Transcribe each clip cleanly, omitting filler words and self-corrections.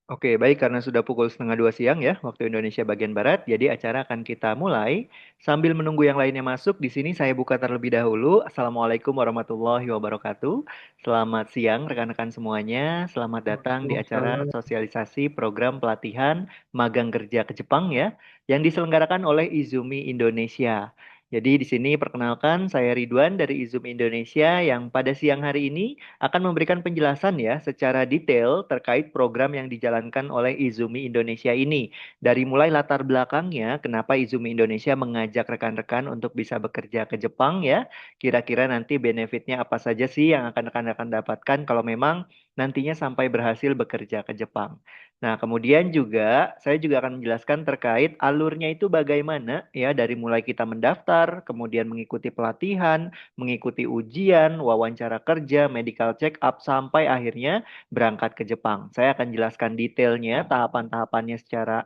Oke, baik karena sudah pukul setengah dua siang ya, waktu Indonesia bagian Barat. Jadi acara akan kita mulai. Sambil menunggu yang lainnya masuk, di sini saya buka terlebih dahulu. Assalamualaikum warahmatullahi wabarakatuh. Selamat siang rekan-rekan semuanya. Selamat datang di acara Waalaikumsalam. sosialisasi program pelatihan magang kerja ke Jepang ya, yang diselenggarakan oleh Izumi Indonesia. Jadi di sini perkenalkan saya Ridwan dari Izumi Indonesia yang pada siang hari ini akan memberikan penjelasan ya secara detail terkait program yang dijalankan oleh Izumi Indonesia ini. Dari mulai latar belakangnya, kenapa Izumi Indonesia mengajak rekan-rekan untuk bisa bekerja ke Jepang ya. Kira-kira nanti benefitnya apa saja sih yang akan rekan-rekan dapatkan kalau memang nantinya sampai berhasil bekerja ke Jepang. Nah, kemudian juga saya juga akan menjelaskan terkait alurnya itu bagaimana ya dari mulai kita mendaftar, kemudian mengikuti pelatihan, mengikuti ujian, wawancara kerja, medical check up, sampai akhirnya berangkat ke Jepang. Saya akan jelaskan detailnya, tahapan-tahapannya secara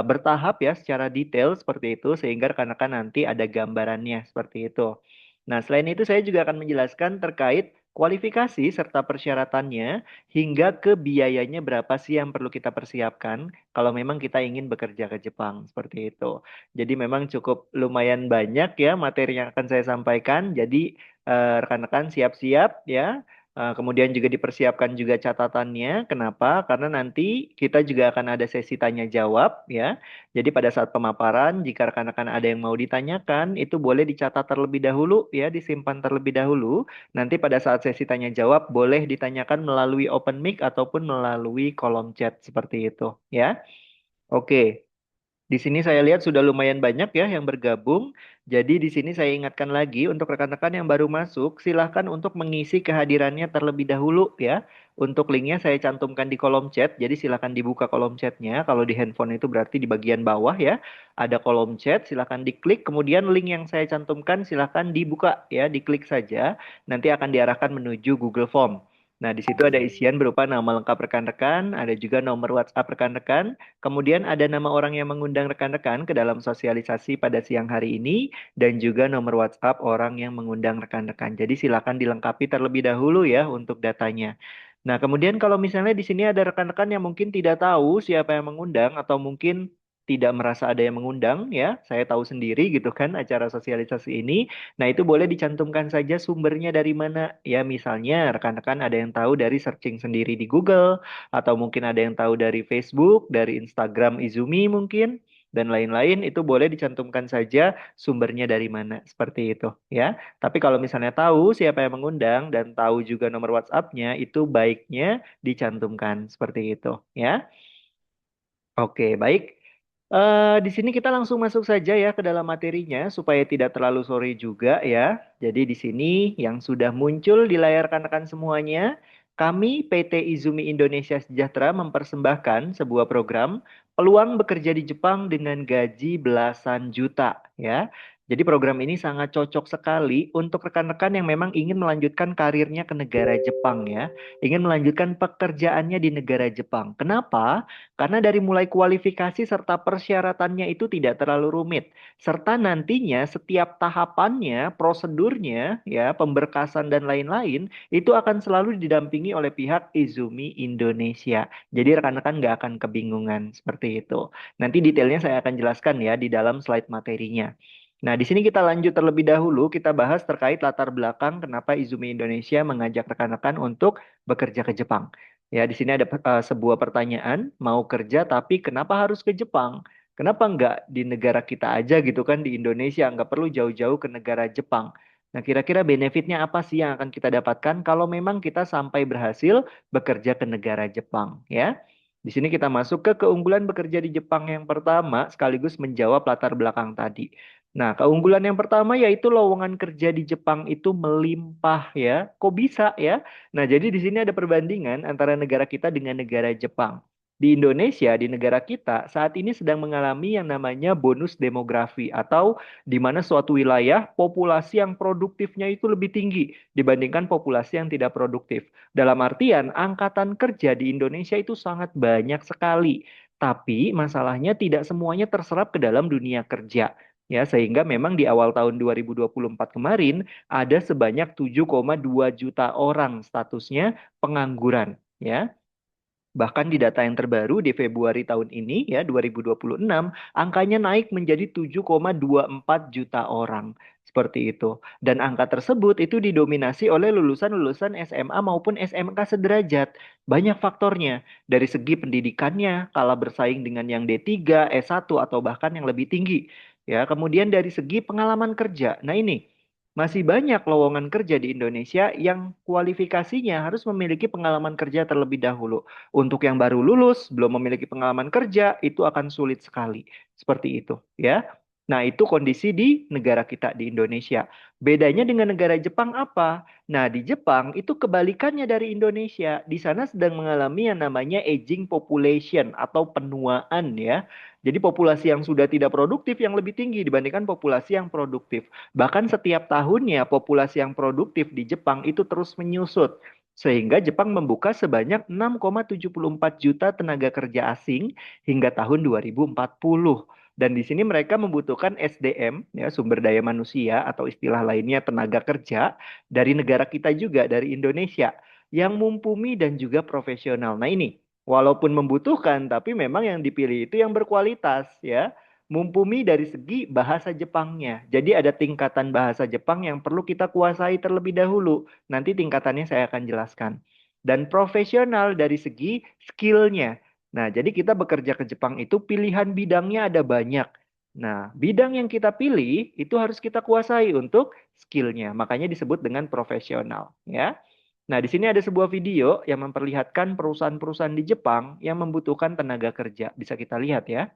bertahap ya, secara detail seperti itu, sehingga rekan-rekan nanti ada gambarannya seperti itu. Nah, selain itu saya juga akan menjelaskan terkait kualifikasi serta persyaratannya, hingga ke biayanya berapa sih yang perlu kita persiapkan kalau memang kita ingin bekerja ke Jepang, seperti itu. Jadi memang cukup lumayan banyak ya materi yang akan saya sampaikan. Jadi rekan-rekan siap-siap ya. Kemudian juga dipersiapkan juga catatannya. Kenapa? Karena nanti kita juga akan ada sesi tanya jawab ya. Jadi pada saat pemaparan, jika rekan-rekan ada yang mau ditanyakan, itu boleh dicatat terlebih dahulu ya, disimpan terlebih dahulu. Nanti pada saat sesi tanya jawab boleh ditanyakan melalui open mic ataupun melalui kolom chat seperti itu ya. Oke. Di sini saya lihat sudah lumayan banyak ya yang bergabung. Jadi di sini saya ingatkan lagi untuk rekan-rekan yang baru masuk, silahkan untuk mengisi kehadirannya terlebih dahulu ya. Untuk linknya saya cantumkan di kolom chat, jadi silahkan dibuka kolom chatnya. Kalau di handphone itu berarti di bagian bawah ya, ada kolom chat, silahkan diklik. Kemudian link yang saya cantumkan silahkan dibuka ya, diklik saja. Nanti akan diarahkan menuju Google Form. Nah, di situ ada isian berupa nama lengkap rekan-rekan, ada juga nomor WhatsApp rekan-rekan. Kemudian ada nama orang yang mengundang rekan-rekan ke dalam sosialisasi pada siang hari ini dan juga nomor WhatsApp orang yang mengundang rekan-rekan. Jadi silakan dilengkapi terlebih dahulu ya untuk datanya. Nah, kemudian kalau misalnya di sini ada rekan-rekan yang mungkin tidak tahu siapa yang mengundang atau mungkin tidak merasa ada yang mengundang ya, saya tahu sendiri gitu kan acara sosialisasi ini. Nah, itu boleh dicantumkan saja sumbernya dari mana. Ya, misalnya rekan-rekan ada yang tahu dari searching sendiri di Google, atau mungkin ada yang tahu dari Facebook, dari Instagram Izumi mungkin, dan lain-lain, itu boleh dicantumkan saja sumbernya dari mana, seperti itu ya. Tapi kalau misalnya tahu siapa yang mengundang dan tahu juga nomor WhatsApp-nya, itu baiknya dicantumkan seperti itu ya. Oke, baik. Di sini kita langsung masuk saja ya ke dalam materinya supaya tidak terlalu sore juga ya. Jadi di sini yang sudah muncul di layar rekan-rekan semuanya, kami PT Izumi Indonesia Sejahtera mempersembahkan sebuah program peluang bekerja di Jepang dengan gaji belasan juta ya. Jadi program ini sangat cocok sekali untuk rekan-rekan yang memang ingin melanjutkan karirnya ke negara Jepang ya, ingin melanjutkan pekerjaannya di negara Jepang. Kenapa? Karena dari mulai kualifikasi serta persyaratannya itu tidak terlalu rumit. Serta nantinya setiap tahapannya, prosedurnya, ya, pemberkasan dan lain-lain, itu akan selalu didampingi oleh pihak Izumi Indonesia. Jadi rekan-rekan nggak akan kebingungan seperti itu. Nanti detailnya saya akan jelaskan ya di dalam slide materinya. Nah, di sini kita lanjut terlebih dahulu, kita bahas terkait latar belakang kenapa Izumi Indonesia mengajak rekan-rekan untuk bekerja ke Jepang. Ya, di sini ada sebuah pertanyaan, mau kerja tapi kenapa harus ke Jepang? Kenapa nggak di negara kita aja gitu kan, di Indonesia, nggak perlu jauh-jauh ke negara Jepang. Nah, kira-kira benefitnya apa sih yang akan kita dapatkan kalau memang kita sampai berhasil bekerja ke negara Jepang, ya? Di sini kita masuk ke keunggulan bekerja di Jepang yang pertama, sekaligus menjawab latar belakang tadi. Nah, keunggulan yang pertama yaitu lowongan kerja di Jepang itu melimpah ya. Kok bisa ya? Nah, jadi di sini ada perbandingan antara negara kita dengan negara Jepang. Di Indonesia, di negara kita, saat ini sedang mengalami yang namanya bonus demografi atau di mana suatu wilayah populasi yang produktifnya itu lebih tinggi dibandingkan populasi yang tidak produktif. Dalam artian, angkatan kerja di Indonesia itu sangat banyak sekali. Tapi masalahnya tidak semuanya terserap ke dalam dunia kerja. Ya, sehingga memang di awal tahun 2024 kemarin ada sebanyak 7,2 juta orang statusnya pengangguran, ya. Bahkan di data yang terbaru di Februari tahun ini ya 2026, angkanya naik menjadi 7,24 juta orang. Seperti itu. Dan angka tersebut itu didominasi oleh lulusan-lulusan SMA maupun SMK sederajat. Banyak faktornya. Dari segi pendidikannya, kalah bersaing dengan yang D3, S1 atau bahkan yang lebih tinggi. Ya, kemudian dari segi pengalaman kerja. Nah, ini masih banyak lowongan kerja di Indonesia yang kualifikasinya harus memiliki pengalaman kerja terlebih dahulu. Untuk yang baru lulus, belum memiliki pengalaman kerja, itu akan sulit sekali. Seperti itu, ya. Nah, itu kondisi di negara kita di Indonesia. Bedanya dengan negara Jepang apa? Nah, di Jepang itu kebalikannya dari Indonesia. Di sana sedang mengalami yang namanya aging population atau penuaan ya. Jadi populasi yang sudah tidak produktif yang lebih tinggi dibandingkan populasi yang produktif. Bahkan setiap tahunnya populasi yang produktif di Jepang itu terus menyusut. Sehingga Jepang membuka sebanyak 6,74 juta tenaga kerja asing hingga tahun 2040. Dan di sini mereka membutuhkan SDM, ya, sumber daya manusia atau istilah lainnya tenaga kerja dari negara kita juga, dari Indonesia, yang mumpuni dan juga profesional. Nah ini, walaupun membutuhkan, tapi memang yang dipilih itu yang berkualitas, ya. Mumpuni dari segi bahasa Jepangnya. Jadi ada tingkatan bahasa Jepang yang perlu kita kuasai terlebih dahulu. Nanti tingkatannya saya akan jelaskan. Dan profesional dari segi skillnya. Nah, jadi kita bekerja ke Jepang itu pilihan bidangnya ada banyak. Nah, bidang yang kita pilih itu harus kita kuasai untuk skillnya. Makanya disebut dengan profesional, ya. Nah, di sini ada sebuah video yang memperlihatkan perusahaan-perusahaan di Jepang yang membutuhkan tenaga kerja. Bisa kita lihat ya.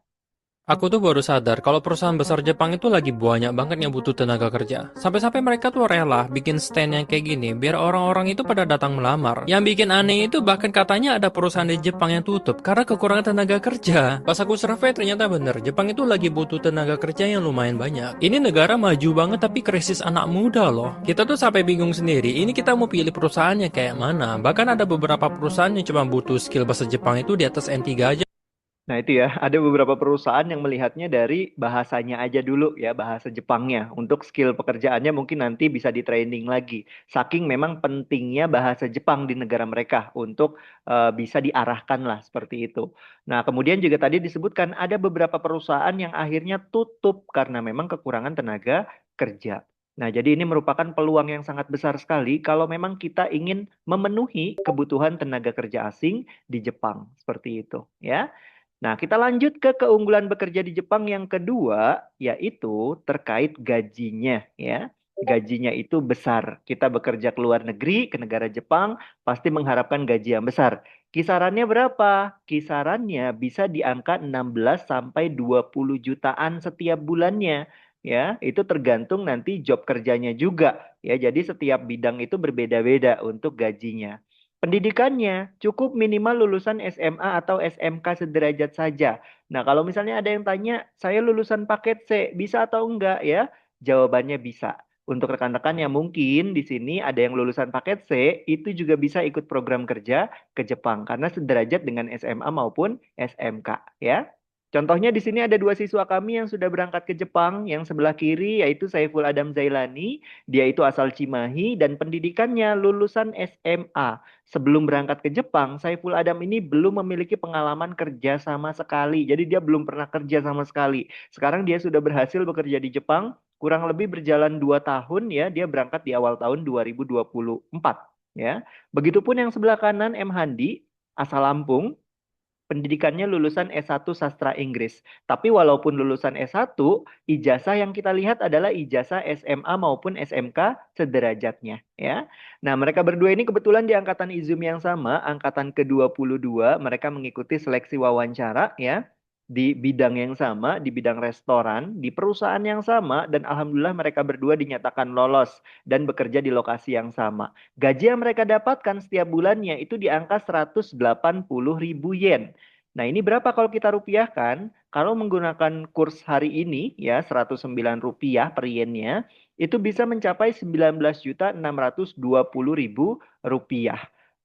Aku tuh baru sadar kalau perusahaan besar Jepang itu lagi banyak banget yang butuh tenaga kerja. Sampai-sampai mereka tuh rela bikin stand yang kayak gini biar orang-orang itu pada datang melamar. Yang bikin aneh itu bahkan katanya ada perusahaan di Jepang yang tutup karena kekurangan tenaga kerja. Pas aku survei ternyata bener, Jepang itu lagi butuh tenaga kerja yang lumayan banyak. Ini negara maju banget tapi krisis anak muda loh. Kita tuh sampai bingung sendiri, ini kita mau pilih perusahaannya kayak mana. Bahkan ada beberapa perusahaan yang cuma butuh skill bahasa Jepang itu di atas N3 aja. Nah itu ya, ada beberapa perusahaan yang melihatnya dari bahasanya aja dulu ya, bahasa Jepangnya. Untuk skill pekerjaannya mungkin nanti bisa di training lagi. Saking memang pentingnya bahasa Jepang di negara mereka untuk bisa diarahkan lah seperti itu. Nah kemudian juga tadi disebutkan ada beberapa perusahaan yang akhirnya tutup karena memang kekurangan tenaga kerja. Nah, jadi ini merupakan peluang yang sangat besar sekali kalau memang kita ingin memenuhi kebutuhan tenaga kerja asing di Jepang. Seperti itu, ya. Nah, kita lanjut ke keunggulan bekerja di Jepang yang kedua, yaitu terkait gajinya, ya. Gajinya itu besar. Kita bekerja ke luar negeri, ke negara Jepang, pasti mengharapkan gaji yang besar. Kisarannya berapa? Kisarannya bisa di angka 16 sampai 20 jutaan setiap bulannya. Ya, itu tergantung nanti job kerjanya juga. Ya, jadi setiap bidang itu berbeda-beda untuk gajinya. Pendidikannya cukup minimal lulusan SMA atau SMK sederajat saja. Nah, kalau misalnya ada yang tanya, saya lulusan paket C, bisa atau enggak ya? Jawabannya bisa. Untuk rekan-rekan yang mungkin di sini ada yang lulusan paket C, itu juga bisa ikut program kerja ke Jepang karena sederajat dengan SMA maupun SMK ya. Contohnya di sini ada dua siswa kami yang sudah berangkat ke Jepang. Yang sebelah kiri yaitu Saiful Adam Zailani, dia itu asal Cimahi dan pendidikannya lulusan SMA. Sebelum berangkat ke Jepang, Saiful Adam ini belum memiliki pengalaman kerja sama sekali. Jadi dia belum pernah kerja sama sekali. Sekarang dia sudah berhasil bekerja di Jepang, kurang lebih berjalan 2 tahun ya. Dia berangkat di awal tahun 2024 ya. Begitupun yang sebelah kanan M Handi, asal Lampung. Pendidikannya lulusan S1 Sastra Inggris. Tapi walaupun lulusan S1, ijazah yang kita lihat adalah ijazah SMA maupun SMK sederajatnya, ya. Nah, mereka berdua ini kebetulan di angkatan Izumi yang sama, angkatan ke-22, mereka mengikuti seleksi wawancara, ya, di bidang yang sama, di bidang restoran, di perusahaan yang sama, dan alhamdulillah mereka berdua dinyatakan lolos dan bekerja di lokasi yang sama. Gaji yang mereka dapatkan setiap bulannya itu di angka 180.000 yen. Nah, ini berapa kalau kita rupiahkan? Kalau menggunakan kurs hari ini ya 109 rupiah per yennya, itu bisa mencapai 19.620.000 rupiah.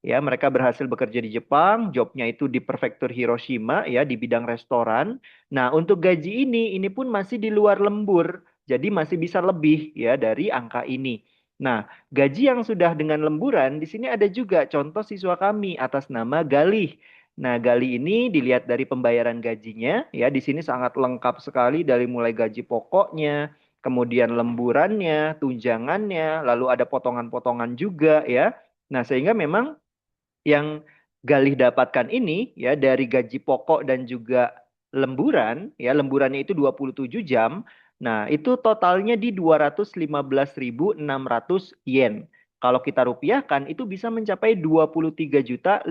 Ya, mereka berhasil bekerja di Jepang, jobnya itu di prefektur Hiroshima ya di bidang restoran. Nah, untuk gaji ini pun masih di luar lembur. Jadi masih bisa lebih ya dari angka ini. Nah, gaji yang sudah dengan lemburan di sini ada juga contoh siswa kami atas nama Galih. Nah, Gali ini dilihat dari pembayaran gajinya, ya di sini sangat lengkap sekali dari mulai gaji pokoknya, kemudian lemburannya, tunjangannya, lalu ada potongan-potongan juga ya. Nah, sehingga memang yang Galih dapatkan ini ya dari gaji pokok dan juga lemburan, ya lemburannya itu 27 jam. Nah, itu totalnya di 215.600 yen. Kalau kita rupiahkan itu bisa mencapai 23.500.000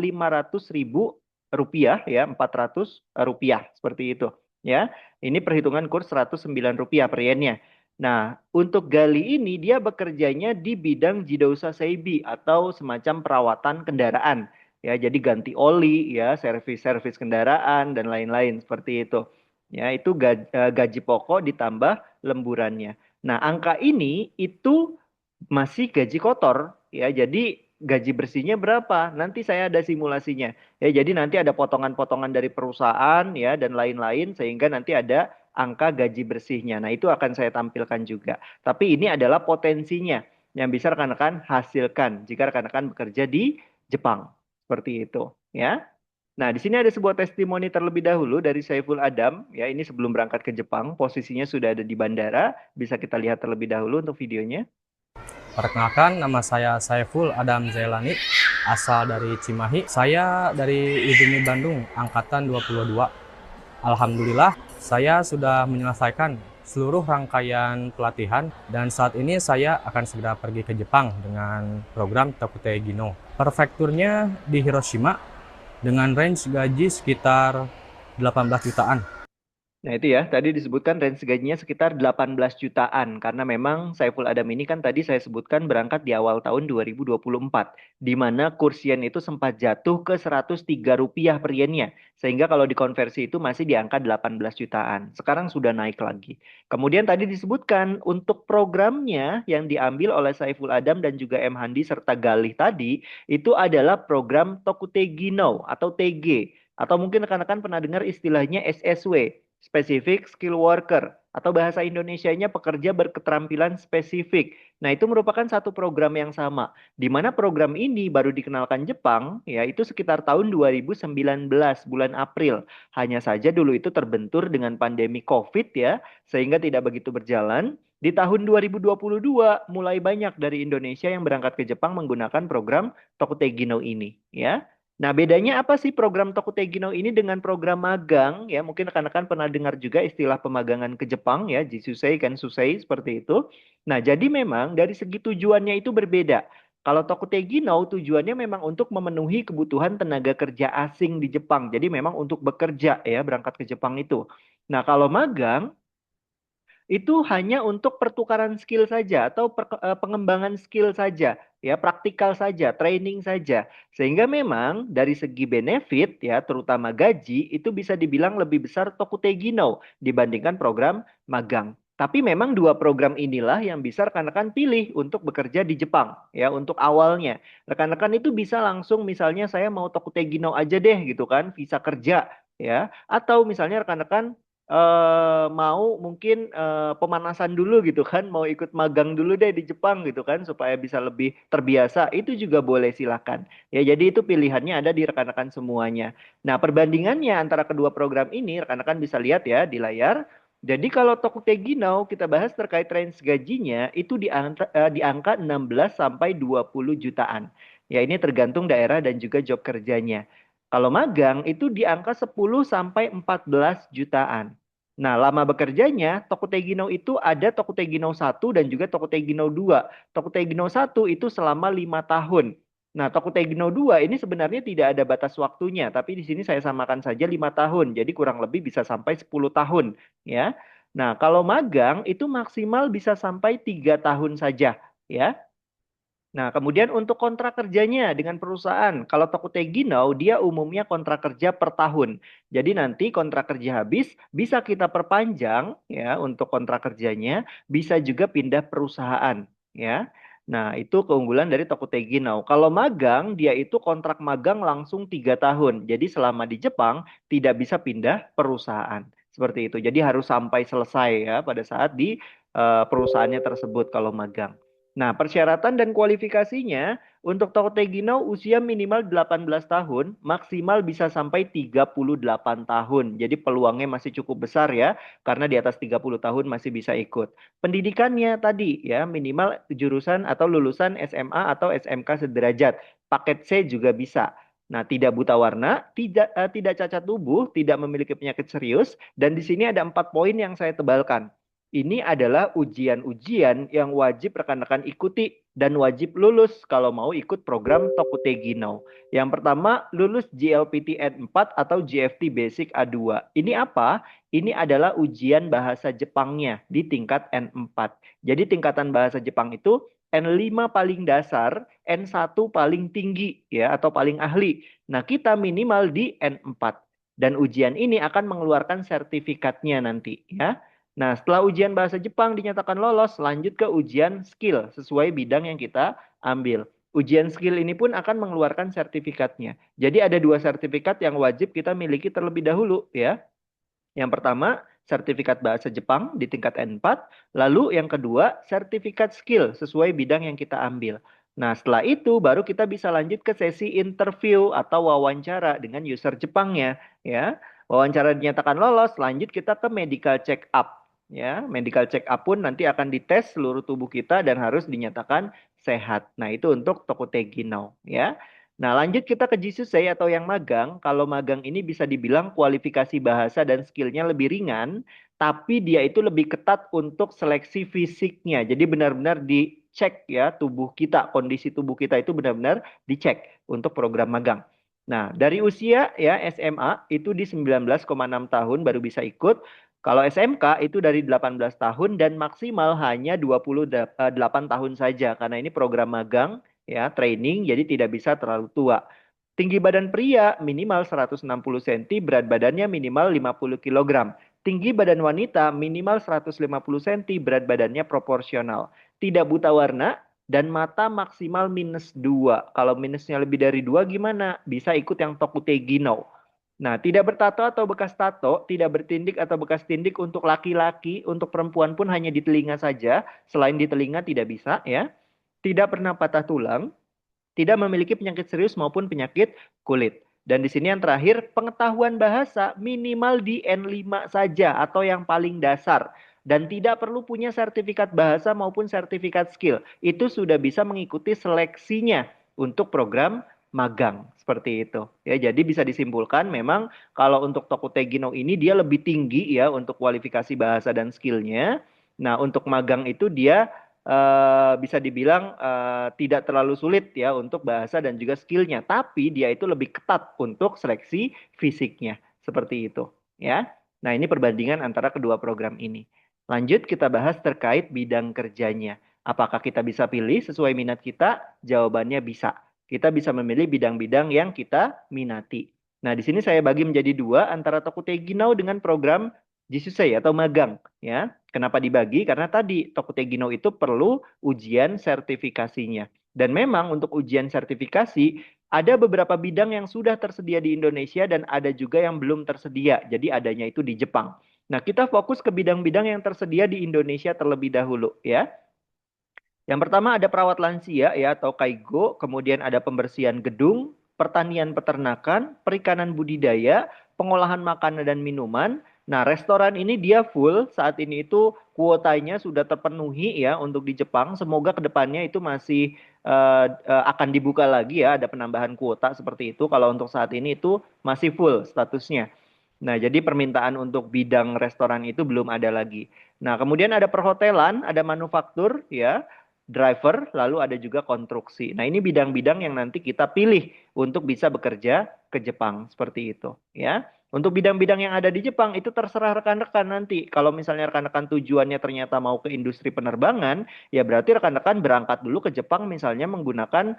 rupiah ya, 400 rupiah seperti itu. Ya, ini perhitungan kurs 109 rupiah per yennya. Nah, untuk Gali ini dia bekerjanya di bidang Jidousa Seibi atau semacam perawatan kendaraan. Ya, jadi ganti oli, ya, servis-servis kendaraan dan lain-lain seperti itu. Ya, itu gaji pokok ditambah lemburannya. Nah, angka ini itu masih gaji kotor, ya. Jadi gaji bersihnya berapa? Nanti saya ada simulasinya. Ya, jadi nanti ada potongan-potongan dari perusahaan ya dan lain-lain sehingga nanti ada angka gaji bersihnya. Nah, itu akan saya tampilkan juga. Tapi ini adalah potensinya yang bisa rekan-rekan hasilkan jika rekan-rekan bekerja di Jepang. Seperti itu, ya. Nah, di sini ada sebuah testimoni terlebih dahulu dari Saiful Adam, ya. Ini sebelum berangkat ke Jepang, posisinya sudah ada di bandara. Bisa kita lihat terlebih dahulu untuk videonya. Perkenalkan, nama saya Saiful Adam Zailani, asal dari Cimahi. Saya dari Izumi Bandung, angkatan 22. Alhamdulillah, saya sudah menyelesaikan seluruh rangkaian pelatihan dan saat ini saya akan segera pergi ke Jepang dengan program Tokutei Gino. Prefekturnya di Hiroshima dengan range gaji sekitar 18 jutaan. Nah itu ya, tadi disebutkan range gajinya sekitar 18 jutaan. Karena memang Saiful Adam ini kan tadi saya sebutkan berangkat di awal tahun 2024. Di mana kurs yen itu sempat jatuh ke 103 rupiah per yennya. Sehingga kalau dikonversi itu masih di angka 18 jutaan. Sekarang sudah naik lagi. Kemudian tadi disebutkan untuk programnya yang diambil oleh Saiful Adam dan juga M. Handi serta Galih tadi. Itu adalah program Tokutegi No atau TG. Atau mungkin rekan-rekan pernah dengar istilahnya SSW. Specific Skill Worker atau bahasa Indonesianya pekerja berketerampilan spesifik. Nah, itu merupakan satu program yang sama di mana program ini baru dikenalkan Jepang ya itu sekitar tahun 2019 bulan April. Hanya saja dulu itu terbentur dengan pandemi Covid ya sehingga tidak begitu berjalan. Di tahun 2022 mulai banyak dari Indonesia yang berangkat ke Jepang menggunakan program Tokutegi no ini ya. Nah, bedanya apa sih program Tokutegi no ini dengan program magang? Ya, mungkin rekan-rekan pernah dengar juga istilah pemagangan ke Jepang ya, Jisusei, Kensusei, seperti itu. Nah, jadi memang dari segi tujuannya itu berbeda. Kalau Tokutegi no tujuannya memang untuk memenuhi kebutuhan tenaga kerja asing di Jepang. Jadi memang untuk bekerja ya, berangkat ke Jepang itu. Nah, kalau magang itu hanya untuk pertukaran skill saja atau pengembangan skill saja, ya praktikal saja, training saja. Sehingga memang dari segi benefit ya, terutama gaji itu bisa dibilang lebih besar Tokutegi no dibandingkan program magang. Tapi memang dua program inilah yang bisa rekan-rekan pilih untuk bekerja di Jepang ya untuk awalnya. Rekan-rekan itu bisa langsung misalnya saya mau Tokutegi no aja deh gitu kan, visa kerja ya. Atau misalnya rekan-rekan mau mungkin pemanasan dulu gitu kan, mau ikut magang dulu deh di Jepang gitu kan, supaya bisa lebih terbiasa, itu juga boleh silakan. Ya, jadi itu pilihannya ada di rekan-rekan semuanya. Nah, perbandingannya antara kedua program ini, rekan-rekan bisa lihat ya di layar. Jadi kalau Tokutegi Now kita bahas terkait range gajinya itu di angka 16 sampai 20 jutaan. Ya, ini tergantung daerah dan juga job kerjanya. Kalau magang itu di angka 10 sampai 14 jutaan. Nah, lama bekerjanya, Tokutegi no itu ada Tokutegi no 1 dan juga Tokutegi no 2. Tokutegi no 1 itu selama 5 tahun. Nah, Tokutegi no 2 ini sebenarnya tidak ada batas waktunya, tapi di sini saya samakan saja 5 tahun. Jadi kurang lebih bisa sampai 10 tahun, ya. Nah, kalau magang itu maksimal bisa sampai 3 tahun saja, ya. Nah, kemudian untuk kontrak kerjanya dengan perusahaan, kalau Tokutegi Now, dia umumnya kontrak kerja per tahun. Jadi nanti kontrak kerja habis, bisa kita perpanjang ya untuk kontrak kerjanya, bisa juga pindah perusahaan ya. Nah, itu keunggulan dari Tokutegi Now. Kalau magang, dia itu kontrak magang langsung 3 tahun. Jadi selama di Jepang, tidak bisa pindah perusahaan. Seperti itu. Jadi harus sampai selesai ya pada saat di perusahaannya tersebut kalau magang. Nah, persyaratan dan kualifikasinya untuk Tokoteginau usia minimal 18 tahun, maksimal bisa sampai 38 tahun. Jadi peluangnya masih cukup besar ya, karena di atas 30 tahun masih bisa ikut. Pendidikannya tadi ya, minimal jurusan atau lulusan SMA atau SMK sederajat. Paket C juga bisa. Nah, tidak buta warna, tidak cacat tubuh, tidak memiliki penyakit serius, dan di sini ada 4 poin yang saya tebalkan. Ini adalah ujian-ujian yang wajib rekan-rekan ikuti dan wajib lulus kalau mau ikut program Tokutegi Now. Yang pertama, lulus GLPT N4 atau GFT Basic A2. Ini apa? Ini adalah ujian bahasa Jepangnya di tingkat N4. Jadi tingkatan bahasa Jepang itu N5 paling dasar, N1 paling tinggi ya atau paling ahli. Nah, kita minimal di N4. Dan ujian ini akan mengeluarkan sertifikatnya nanti ya. Nah, setelah ujian bahasa Jepang dinyatakan lolos, lanjut ke ujian skill sesuai bidang yang kita ambil. Ujian skill ini pun akan mengeluarkan sertifikatnya. Jadi ada 2 sertifikat yang wajib kita miliki terlebih dahulu ya. Yang pertama, sertifikat bahasa Jepang di tingkat N4. Lalu yang kedua, sertifikat skill sesuai bidang yang kita ambil. Nah, setelah itu baru kita bisa lanjut ke sesi interview atau wawancara dengan user Jepangnya ya. Wawancara dinyatakan lolos, lanjut kita ke medical check up. Ya, medical check up pun nanti akan dites seluruh tubuh kita dan harus dinyatakan sehat. Nah, itu untuk Tokutegi Now ya. Nah, lanjut kita ke Jisusei atau yang magang. Kalau magang ini bisa dibilang kualifikasi bahasa dan skillnya lebih ringan, tapi dia itu lebih ketat untuk seleksi fisiknya. Jadi benar-benar dicek ya tubuh kita, kondisi tubuh kita itu benar-benar dicek untuk program magang. Nah, dari usia ya SMA itu di 19,6 tahun baru bisa ikut. Kalau SMK itu dari 18 tahun dan maksimal hanya 28 tahun saja karena ini program magang ya, training, jadi tidak bisa terlalu tua. Tinggi badan pria minimal 160 cm, berat badannya minimal 50 kg. Tinggi badan wanita minimal 150 cm, berat badannya proporsional. Tidak buta warna dan mata maksimal -2. Kalau minusnya lebih dari 2 gimana? Bisa ikut yang Tokutegi Now. Nah, tidak bertato atau bekas tato, tidak bertindik atau bekas tindik untuk laki-laki, untuk perempuan pun hanya di telinga saja. Selain di telinga tidak bisa ya. Tidak pernah patah tulang, tidak memiliki penyakit serius maupun penyakit kulit. Dan di sini yang terakhir, pengetahuan bahasa minimal di N5 saja atau yang paling dasar. Dan tidak perlu punya sertifikat bahasa maupun sertifikat skill. Itu sudah bisa mengikuti seleksinya untuk program magang. Seperti itu. Ya, jadi bisa disimpulkan memang kalau untuk Tokutegi No ini dia lebih tinggi ya untuk kualifikasi bahasa dan skillnya. Nah, untuk magang itu dia bisa dibilang tidak terlalu sulit ya untuk bahasa dan juga skillnya, tapi dia itu lebih ketat untuk seleksi fisiknya seperti itu ya. Nah, ini perbandingan antara kedua program ini. Lanjut kita bahas terkait bidang kerjanya. Apakah kita bisa pilih sesuai minat kita? Jawabannya bisa. Kita bisa memilih bidang-bidang yang kita minati. Nah, di sini saya bagi menjadi 2 antara Tokutegi Now dengan program Jisusei atau magang ya. Kenapa dibagi? Karena tadi Tokutegi No itu perlu ujian sertifikasinya. Dan memang untuk ujian sertifikasi ada beberapa bidang yang sudah tersedia di Indonesia dan ada juga yang belum tersedia. Jadi adanya itu di Jepang. Nah, kita fokus ke bidang-bidang yang tersedia di Indonesia terlebih dahulu ya. Yang pertama ada perawat lansia ya atau kaigo, kemudian ada pembersihan gedung, pertanian peternakan, perikanan budidaya, pengolahan makanan dan minuman. Nah, restoran ini dia full saat ini itu kuotanya sudah terpenuhi ya untuk di Jepang. Semoga kedepannya itu masih akan dibuka lagi ya, ada penambahan kuota seperti itu. Kalau untuk saat ini itu masih full statusnya. Nah, jadi permintaan untuk bidang restoran itu belum ada lagi. Nah, kemudian ada perhotelan, ada manufaktur ya, driver, lalu ada juga konstruksi. Nah, ini bidang-bidang yang nanti kita pilih untuk bisa bekerja ke Jepang seperti itu, ya. Untuk bidang-bidang yang ada di Jepang itu terserah rekan-rekan nanti. Kalau misalnya rekan-rekan tujuannya ternyata mau ke industri penerbangan, ya berarti rekan-rekan berangkat dulu ke Jepang misalnya menggunakan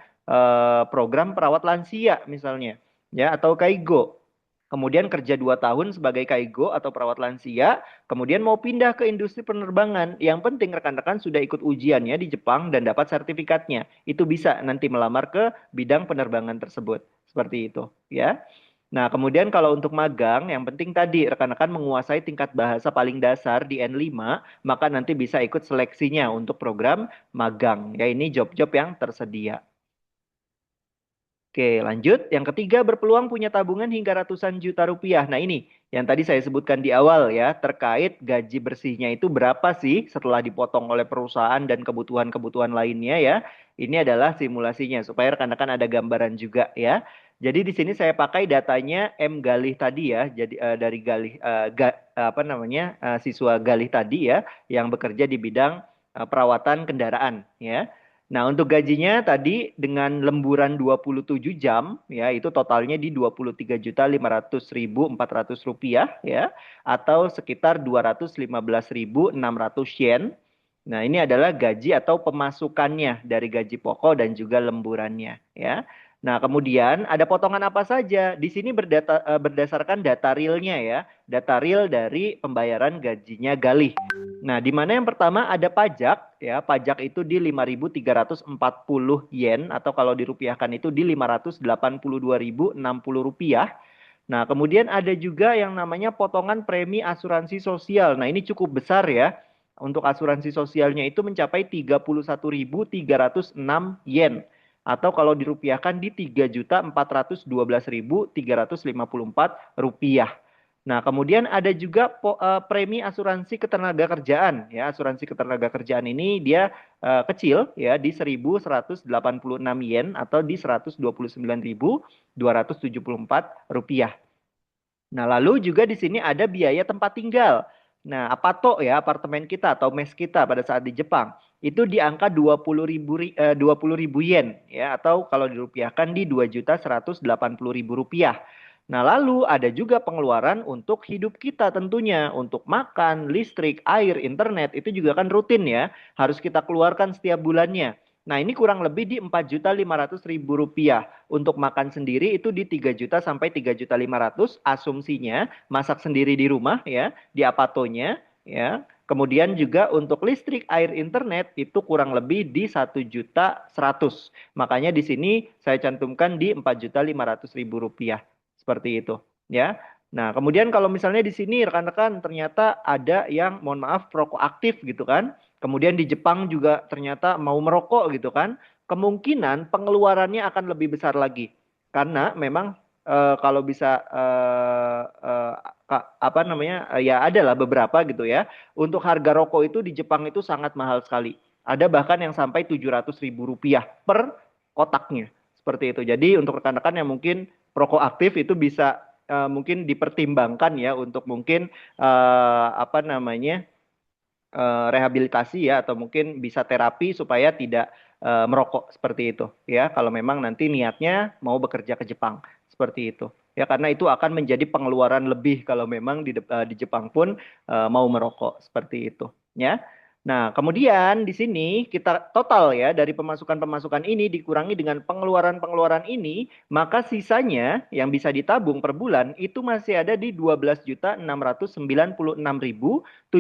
program perawat lansia misalnya, ya atau kaigo. Kemudian kerja 2 tahun sebagai kaigo atau perawat lansia, kemudian mau pindah ke industri penerbangan. Yang penting rekan-rekan sudah ikut ujiannya di Jepang dan dapat sertifikatnya. Itu bisa nanti melamar ke bidang penerbangan tersebut. Seperti itu, ya. Nah, kemudian kalau untuk magang, yang penting tadi rekan-rekan menguasai tingkat bahasa paling dasar di N5, maka nanti bisa ikut seleksinya untuk program magang. Ya, ini job-job yang tersedia. Oke, lanjut. Yang ketiga, berpeluang punya tabungan hingga ratusan juta rupiah. Nah, ini yang tadi saya sebutkan di awal ya, terkait gaji bersihnya itu berapa sih setelah dipotong oleh perusahaan dan kebutuhan-kebutuhan lainnya ya. Ini adalah simulasinya supaya rekan-rekan ada gambaran juga ya. Jadi di sini saya pakai datanya M Galih tadi ya. Jadi dari Galih apa namanya? Siswa Galih tadi ya yang bekerja di bidang perawatan kendaraan ya. Nah, untuk gajinya tadi dengan lemburan 27 jam ya itu totalnya di 23.500.400 rupiah ya atau sekitar 215.600 yen. Nah, ini adalah gaji atau pemasukannya dari gaji pokok dan juga lemburannya ya. Nah, kemudian ada potongan apa saja? Di sini berdasarkan data realnya ya. Data real dari pembayaran gajinya Galih. Nah, di mana yang pertama ada pajak ya. Pajak itu di 5.340 yen atau kalau dirupiahkan itu di 582.060 rupiah. Nah, kemudian ada juga yang namanya potongan premi asuransi sosial. Nah, ini cukup besar ya. Untuk asuransi sosialnya itu mencapai 31.306 yen. Atau kalau dirupiahkan di 3.412.354 rupiah. Nah, kemudian ada juga premi asuransi ketenagakerjaan ya. Asuransi ketenagakerjaan ini dia kecil ya di 1.186 yen atau di 129.274 rupiah. Nah, lalu juga di sini ada biaya tempat tinggal. Nah, apato ya, apartemen kita atau mes kita pada saat di Jepang itu di angka 20.000 yen ya atau kalau dirupiahkan di 2.180.000 rupiah. Nah, lalu ada juga pengeluaran untuk hidup kita tentunya untuk makan, listrik, air, internet itu juga kan rutin ya, harus kita keluarkan setiap bulannya. Nah, ini kurang lebih di 4.500.000 rupiah. Untuk makan sendiri itu di 3 juta sampai 3.500.000 asumsinya, masak sendiri di rumah ya, di apatonya ya. Kemudian juga untuk listrik, air, internet itu kurang lebih di 1.100.000. Makanya di sini saya cantumkan di 4.500.000 rupiah. Seperti itu ya. Nah, kemudian kalau misalnya di sini rekan-rekan ternyata ada yang mohon maaf perokok aktif gitu kan. Kemudian di Jepang juga ternyata mau merokok gitu kan. Kemungkinan pengeluarannya akan lebih besar lagi. Karena memang kalau bisa apa namanya ya adalah beberapa gitu ya. Untuk harga rokok itu di Jepang itu sangat mahal sekali. Ada bahkan yang sampai 700.000 rupiah per kotaknya. Seperti itu. Jadi untuk rekan-rekan yang mungkin perokok aktif itu bisa mungkin dipertimbangkan ya untuk mungkin apa namanya rehabilitasi ya atau mungkin bisa terapi supaya tidak merokok seperti itu ya kalau memang nanti niatnya mau bekerja ke Jepang seperti itu ya karena itu akan menjadi pengeluaran lebih kalau memang di Jepang pun mau merokok seperti itu ya. Nah, kemudian di sini kita total ya dari pemasukan-pemasukan ini dikurangi dengan pengeluaran-pengeluaran ini, maka sisanya yang bisa ditabung per bulan itu masih ada di 12.696.712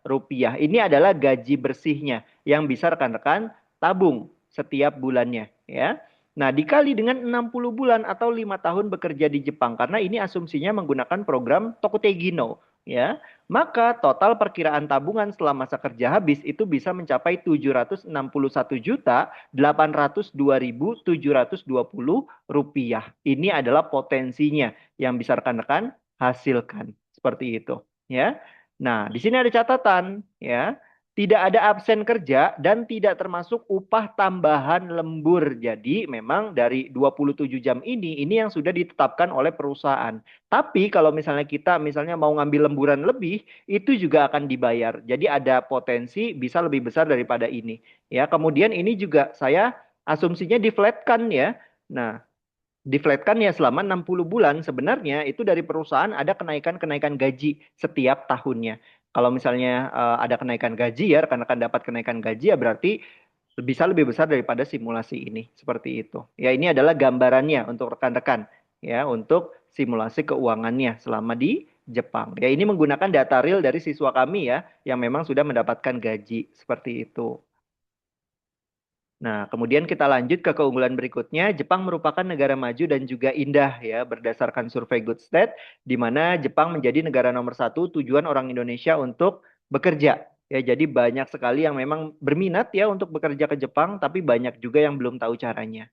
rupiah. Ini adalah gaji bersihnya yang bisa rekan-rekan tabung setiap bulannya ya. Nah, dikali dengan 60 bulan atau 5 tahun bekerja di Jepang karena ini asumsinya menggunakan program Tokutei no ya. Maka total perkiraan tabungan setelah masa kerja habis itu bisa mencapai 761.802.720 rupiah. Ini adalah potensinya yang bisa rekan-rekan hasilkan. Seperti itu ya. Nah, di sini ada catatan ya. Tidak ada absen kerja dan tidak termasuk upah tambahan lembur. Jadi memang dari 27 jam ini yang sudah ditetapkan oleh perusahaan. Tapi kalau misalnya kita misalnya mau ngambil lemburan lebih, itu juga akan dibayar. Jadi ada potensi bisa lebih besar daripada ini. Ya, kemudian ini juga saya asumsinya diflatkan ya. Nah, diflatkan ya selama 60 bulan sebenarnya itu dari perusahaan ada kenaikan-kenaikan gaji setiap tahunnya. Kalau misalnya ada kenaikan gaji ya rekan-rekan dapat kenaikan gaji ya berarti bisa lebih besar daripada simulasi ini seperti itu. Ya ini adalah gambarannya untuk rekan-rekan ya untuk simulasi keuangannya selama di Jepang. Ya ini menggunakan data real dari siswa kami ya yang memang sudah mendapatkan gaji seperti itu. Nah, kemudian kita lanjut ke keunggulan berikutnya. Jepang merupakan negara maju dan juga indah ya, berdasarkan survei Good State, di mana Jepang menjadi negara nomor satu tujuan orang Indonesia untuk bekerja. Ya, jadi banyak sekali yang memang berminat ya untuk bekerja ke Jepang, tapi banyak juga yang belum tahu caranya.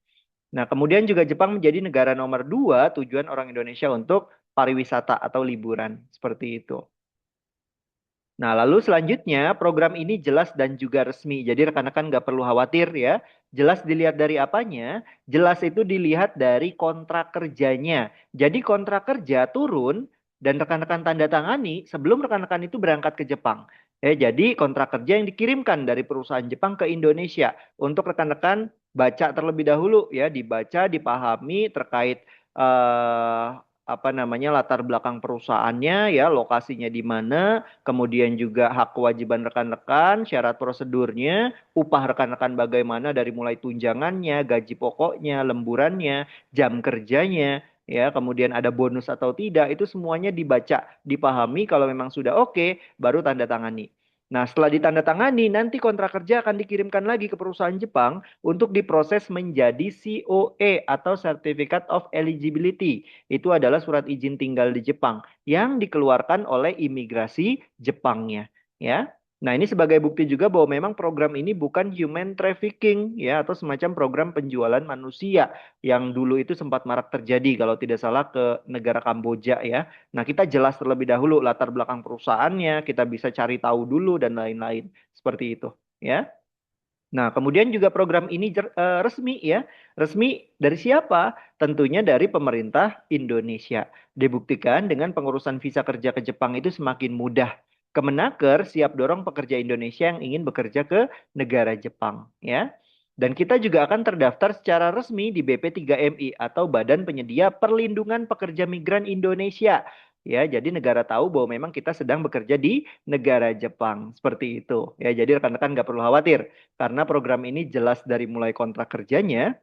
Nah, kemudian juga Jepang menjadi negara nomor dua tujuan orang Indonesia untuk pariwisata atau liburan. Seperti itu. Nah, lalu selanjutnya program ini jelas dan juga resmi. Jadi rekan-rekan nggak perlu khawatir ya. Jelas dilihat dari apanya? Jelas itu dilihat dari kontrak kerjanya. Jadi kontrak kerja turun dan rekan-rekan tanda tangani sebelum rekan-rekan itu berangkat ke Jepang. Jadi kontrak kerja yang dikirimkan dari perusahaan Jepang ke Indonesia untuk rekan-rekan baca terlebih dahulu ya, dibaca, dipahami terkait eh, apa namanya latar belakang perusahaannya ya, lokasinya di mana, kemudian juga hak kewajiban rekan-rekan, syarat prosedurnya, upah rekan-rekan bagaimana dari mulai tunjangannya, gaji pokoknya, lemburannya, jam kerjanya, ya, kemudian ada bonus atau tidak, itu semuanya dibaca, dipahami, kalau memang sudah oke, baru tanda tangani. Nah, setelah ditandatangani, nanti kontrak kerja akan dikirimkan lagi ke perusahaan Jepang untuk diproses menjadi COE atau Certificate of Eligibility. Itu adalah surat izin tinggal di Jepang yang dikeluarkan oleh imigrasi Jepangnya, ya. Nah, ini sebagai bukti juga bahwa memang program ini bukan human trafficking ya atau semacam program penjualan manusia yang dulu itu sempat marak terjadi kalau tidak salah ke negara Kamboja ya. Nah, kita jelas terlebih dahulu latar belakang perusahaannya, kita bisa cari tahu dulu dan lain-lain. Seperti itu, ya. Nah, kemudian juga program ini resmi ya. Resmi dari siapa? Tentunya dari pemerintah Indonesia. Dibuktikan dengan pengurusan visa kerja ke Jepang itu semakin mudah. Kemenaker siap dorong pekerja Indonesia yang ingin bekerja ke negara Jepang ya. Dan kita juga akan terdaftar secara resmi di BP3MI atau Badan Penyedia Perlindungan Pekerja Migran Indonesia. Ya, jadi negara tahu bahwa memang kita sedang bekerja di negara Jepang. Seperti itu. Ya, jadi rekan-rekan nggak perlu khawatir. Karena program ini jelas dari mulai kontrak kerjanya,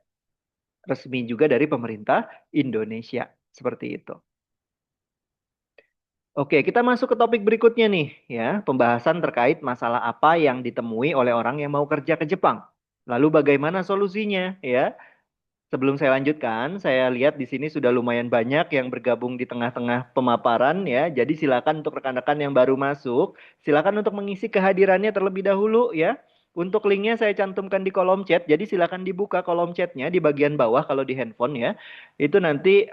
resmi juga dari pemerintah Indonesia. Seperti itu. Oke, kita masuk ke topik berikutnya nih, ya. Pembahasan terkait masalah apa yang ditemui oleh orang yang mau kerja ke Jepang. Lalu bagaimana solusinya, ya? Sebelum saya lanjutkan, saya lihat di sini sudah lumayan banyak yang bergabung di tengah-tengah pemaparan ya. Jadi silakan untuk rekan-rekan yang baru masuk, silakan untuk mengisi kehadirannya terlebih dahulu ya. Untuk linknya saya cantumkan di kolom chat. Jadi silakan dibuka kolom chatnya di bagian bawah kalau di handphone ya. Itu nanti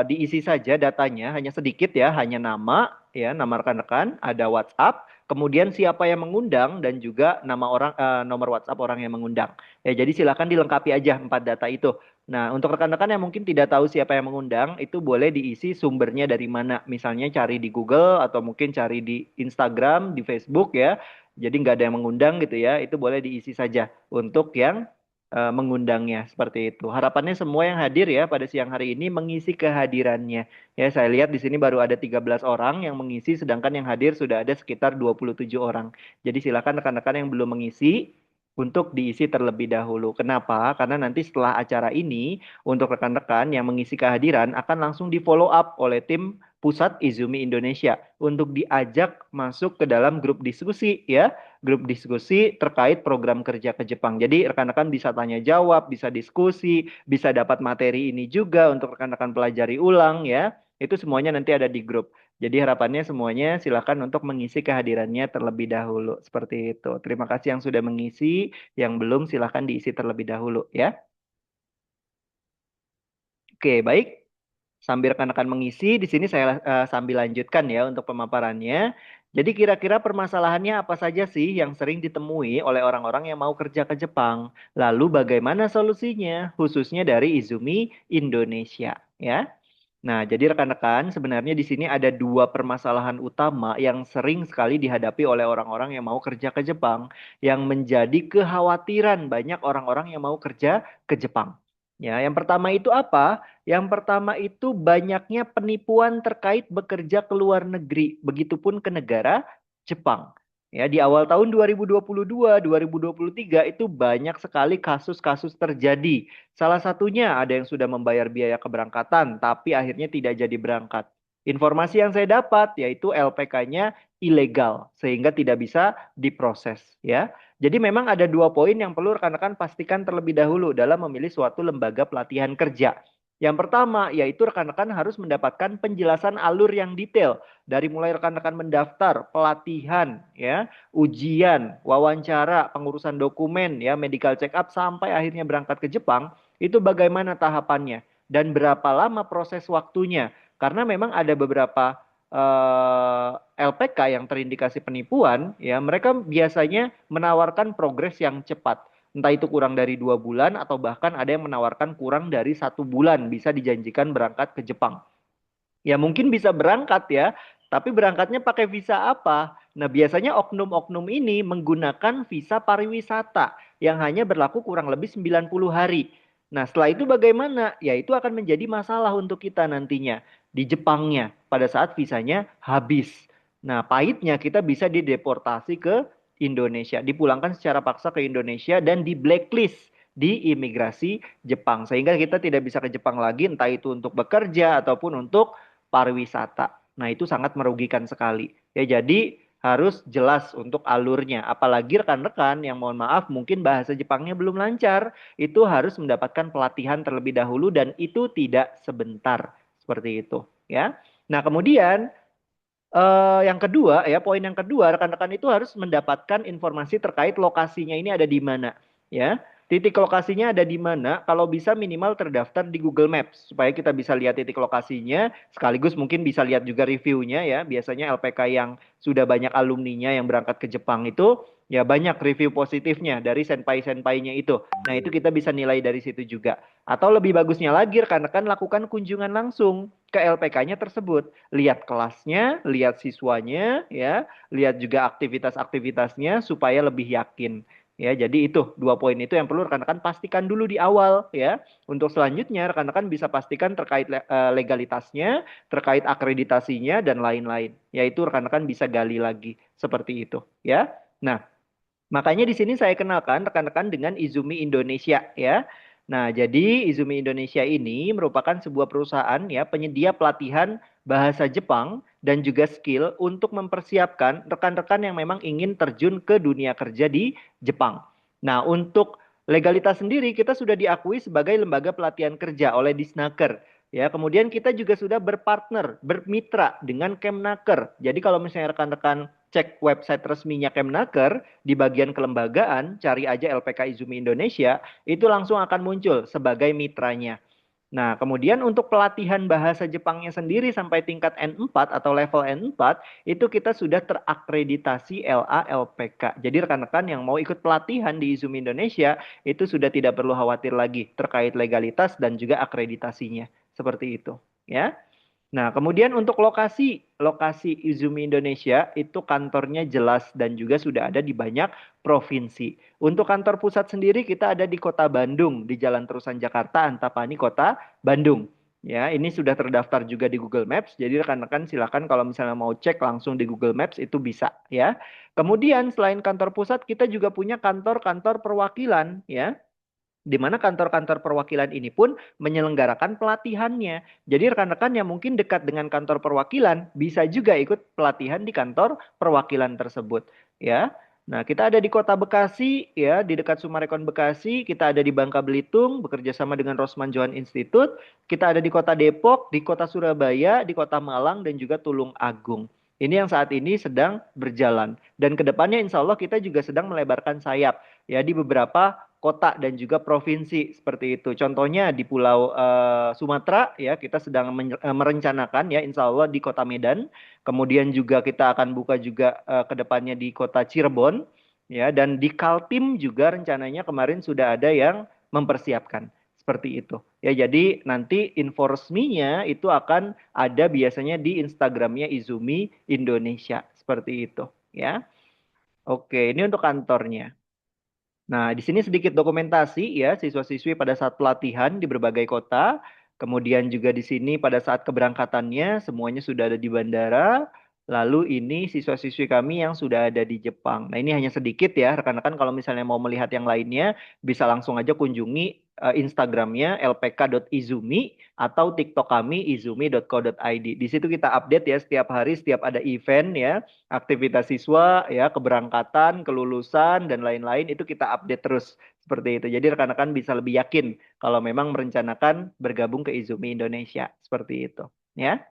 diisi saja datanya, hanya sedikit ya, hanya nama ya, nama rekan-rekan, ada WhatsApp, kemudian siapa yang mengundang dan juga nama orang, nomor WhatsApp orang yang mengundang. Ya, jadi silakan dilengkapi aja empat data itu. Nah, untuk rekan-rekan yang mungkin tidak tahu siapa yang mengundang, itu boleh diisi sumbernya dari mana. Misalnya cari di Google atau mungkin cari di Instagram, di Facebook ya. Jadi nggak ada yang mengundang gitu ya. Itu boleh diisi saja untuk yang mengundangnya seperti itu. Harapannya semua yang hadir ya pada siang hari ini mengisi kehadirannya. Ya, saya lihat di sini baru ada 13 orang yang mengisi, sedangkan yang hadir sudah ada sekitar 27 orang. Jadi silakan rekan-rekan yang belum mengisi untuk diisi terlebih dahulu. Kenapa? Karena nanti setelah acara ini, untuk rekan-rekan yang mengisi kehadiran akan langsung di follow up oleh tim Pusat Izumi Indonesia untuk diajak masuk ke dalam grup diskusi ya, grup diskusi terkait program kerja ke Jepang. Jadi rekan-rekan bisa tanya jawab, bisa diskusi, bisa dapat materi ini juga untuk rekan-rekan pelajari ulang ya. Itu semuanya nanti ada di grup. Jadi harapannya semuanya silakan untuk mengisi kehadirannya terlebih dahulu. Seperti itu. Terima kasih yang sudah mengisi, yang belum silakan diisi terlebih dahulu ya. Oke, baik. Sambil rekan-rekan mengisi, di sini saya sambil lanjutkan ya untuk pemaparannya. Jadi kira-kira permasalahannya apa saja sih yang sering ditemui oleh orang-orang yang mau kerja ke Jepang? Lalu bagaimana solusinya, khususnya dari Izumi Indonesia ya? Nah, jadi rekan-rekan, sebenarnya di sini ada dua permasalahan utama yang sering sekali dihadapi oleh orang-orang yang mau kerja ke Jepang, yang menjadi kekhawatiran banyak orang-orang yang mau kerja ke Jepang. Ya, yang pertama itu apa? Yang pertama itu banyaknya penipuan terkait bekerja ke luar negeri, begitupun ke negara Jepang. Ya, di awal tahun 2022, 2023 itu banyak sekali kasus-kasus terjadi. Salah satunya ada yang sudah membayar biaya keberangkatan, tapi akhirnya tidak jadi berangkat. Informasi yang saya dapat yaitu LPK-nya ilegal sehingga tidak bisa diproses ya. Jadi memang ada dua poin yang perlu rekan-rekan pastikan terlebih dahulu dalam memilih suatu lembaga pelatihan kerja. Yang pertama yaitu rekan-rekan harus mendapatkan penjelasan alur yang detail dari mulai rekan-rekan mendaftar, pelatihan, ya, ujian, wawancara, pengurusan dokumen, ya, medical check up sampai akhirnya berangkat ke Jepang, itu bagaimana tahapannya dan berapa lama proses waktunya. Karena memang ada beberapa LPK yang terindikasi penipuan, ya mereka biasanya menawarkan progres yang cepat. Entah itu kurang dari 2 bulan atau bahkan ada yang menawarkan kurang dari 1 bulan bisa dijanjikan berangkat ke Jepang. Ya mungkin bisa berangkat ya, tapi berangkatnya pakai visa apa? Nah biasanya oknum-oknum ini menggunakan visa pariwisata yang hanya berlaku kurang lebih 90 hari. Nah setelah itu bagaimana? Ya itu akan menjadi masalah untuk kita nantinya di Jepangnya pada saat visanya habis. Nah pahitnya kita bisa dideportasi ke Indonesia, dipulangkan secara paksa ke Indonesia dan di blacklist di imigrasi Jepang. Sehingga kita tidak bisa ke Jepang lagi entah itu untuk bekerja ataupun untuk pariwisata. Nah, itu sangat merugikan sekali. Ya, jadi harus jelas untuk alurnya. Apalagi rekan-rekan yang mohon maaf mungkin bahasa Jepangnya belum lancar, itu harus mendapatkan pelatihan terlebih dahulu dan itu tidak sebentar. Seperti itu, ya. Nah, kemudian yang kedua, ya, poin yang kedua, rekan-rekan itu harus mendapatkan informasi terkait lokasinya ini ada di mana, ya. Titik lokasinya ada di mana, kalau bisa minimal terdaftar di Google Maps supaya kita bisa lihat titik lokasinya, sekaligus mungkin bisa lihat juga reviewnya ya. Biasanya LPK yang sudah banyak alumninya yang berangkat ke Jepang itu ya banyak review positifnya dari senpai-senpainya itu. Nah, itu kita bisa nilai dari situ juga. Atau lebih bagusnya lagi rekan-rekan lakukan kunjungan langsung ke LPK-nya tersebut, lihat kelasnya, lihat siswanya, ya, lihat juga aktivitas-aktivitasnya supaya lebih yakin. Ya, jadi itu 2 poin itu yang perlu rekan-rekan pastikan dulu di awal, ya. Untuk selanjutnya rekan-rekan bisa pastikan terkait legalitasnya, terkait akreditasinya dan lain-lain. Yaitu rekan-rekan bisa gali lagi seperti itu, ya. Nah, makanya di sini saya kenalkan rekan-rekan dengan Izumi Indonesia ya. Nah, jadi Izumi Indonesia ini merupakan sebuah perusahaan ya penyedia pelatihan bahasa Jepang dan juga skill untuk mempersiapkan rekan-rekan yang memang ingin terjun ke dunia kerja di Jepang. Nah, untuk legalitas sendiri kita sudah diakui sebagai lembaga pelatihan kerja oleh Disnaker. Ya, kemudian kita juga sudah berpartner, bermitra dengan Kemnaker. Jadi kalau misalnya rekan-rekan cek website resminya Kemnaker, di bagian kelembagaan, cari aja LPK Izumi Indonesia, itu langsung akan muncul sebagai mitranya. Nah, kemudian untuk pelatihan bahasa Jepangnya sendiri sampai tingkat N4 atau level N4, itu kita sudah terakreditasi LA-LPK. Jadi rekan-rekan yang mau ikut pelatihan di Izumi Indonesia, itu sudah tidak perlu khawatir lagi terkait legalitas dan juga akreditasinya. Seperti itu, ya. Nah, kemudian untuk lokasi Izumi Indonesia itu kantornya jelas dan juga sudah ada di banyak provinsi. Untuk kantor pusat sendiri kita ada di Kota Bandung, di Jalan Terusan Jakarta, Antapani, Kota Bandung. Ya, ini sudah terdaftar juga di Google Maps. Jadi rekan-rekan silakan kalau misalnya mau cek langsung di Google Maps itu bisa, ya. Kemudian selain kantor pusat kita juga punya kantor-kantor perwakilan, ya, di mana kantor-kantor perwakilan ini pun menyelenggarakan pelatihannya. Jadi rekan-rekan yang mungkin dekat dengan kantor perwakilan bisa juga ikut pelatihan di kantor perwakilan tersebut, ya. Nah, kita ada di Kota Bekasi ya, di dekat Sumarekon Bekasi, kita ada di Bangka Belitung bekerja sama dengan Rosman Johan Institute, kita ada di Kota Depok, di Kota Surabaya, di Kota Malang dan juga Tulung Agung. Ini yang saat ini sedang berjalan dan kedepannya insya Allah kita juga sedang melebarkan sayap ya di beberapa kota dan juga provinsi seperti itu. Contohnya di Pulau Sumatera ya kita sedang merencanakan ya insya Allah di Kota Medan. Kemudian juga kita akan buka juga ke depannya di Kota Cirebon ya dan di Kaltim juga rencananya kemarin sudah ada yang mempersiapkan seperti itu. Ya jadi nanti info resminya itu akan ada biasanya di Instagramnya Izumi Indonesia seperti itu ya. Oke, ini untuk kantornya. Nah, di sini sedikit dokumentasi ya siswa-siswi pada saat pelatihan di berbagai kota. Kemudian juga di sini pada saat keberangkatannya semuanya sudah ada di bandara. Lalu ini siswa-siswi kami yang sudah ada di Jepang. Nah, ini hanya sedikit ya, rekan-rekan kalau misalnya mau melihat yang lainnya, bisa langsung aja kunjungi Instagramnya lpk.izumi atau TikTok kami izumi.co.id. Di situ kita update ya setiap hari, setiap ada event ya, aktivitas siswa ya, keberangkatan, kelulusan, dan lain-lain itu kita update terus seperti itu. Jadi rekan-rekan bisa lebih yakin kalau memang merencanakan bergabung ke Izumi Indonesia seperti itu. Ya.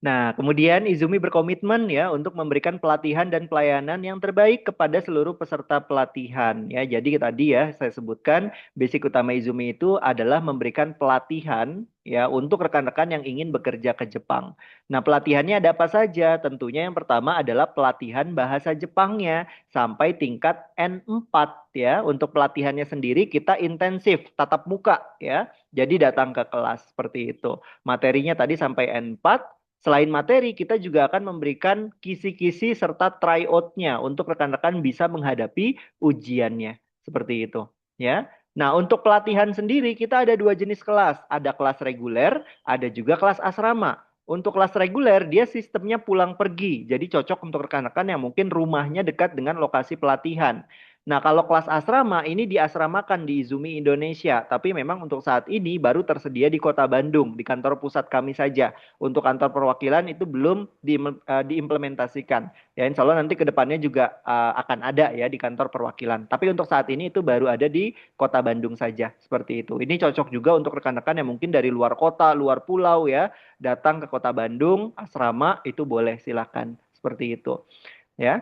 Nah, kemudian Izumi berkomitmen ya untuk memberikan pelatihan dan pelayanan yang terbaik kepada seluruh peserta pelatihan ya. Jadi tadi ya saya sebutkan basic utama Izumi itu adalah memberikan pelatihan ya untuk rekan-rekan yang ingin bekerja ke Jepang. Nah, pelatihannya ada apa saja? Tentunya yang pertama adalah pelatihan bahasa Jepangnya sampai tingkat N4 ya. Untuk pelatihannya sendiri kita intensif tatap muka ya. Jadi datang ke kelas seperti itu. Materinya tadi sampai N4. Selain materi, kita juga akan memberikan kisi-kisi serta tryout-nya untuk rekan-rekan bisa menghadapi ujiannya. Seperti itu. Ya. Nah, untuk pelatihan sendiri kita ada dua jenis kelas. Ada kelas reguler, ada juga kelas asrama. Untuk kelas reguler, dia sistemnya pulang pergi. Jadi cocok untuk rekan-rekan yang mungkin rumahnya dekat dengan lokasi pelatihan. Nah, kalau kelas asrama ini diasramakan di Izumi Indonesia. Tapi memang untuk saat ini baru tersedia di Kota Bandung, di kantor pusat kami saja. Untuk kantor perwakilan itu belum diimplementasikan. Ya, insya Allah nanti ke depannya juga akan ada ya di kantor perwakilan. Tapi untuk saat ini itu baru ada di Kota Bandung saja. Seperti itu. Ini cocok juga untuk rekan-rekan yang mungkin dari luar kota, luar pulau ya. Datang ke Kota Bandung, asrama itu boleh silakan. Seperti itu. Ya.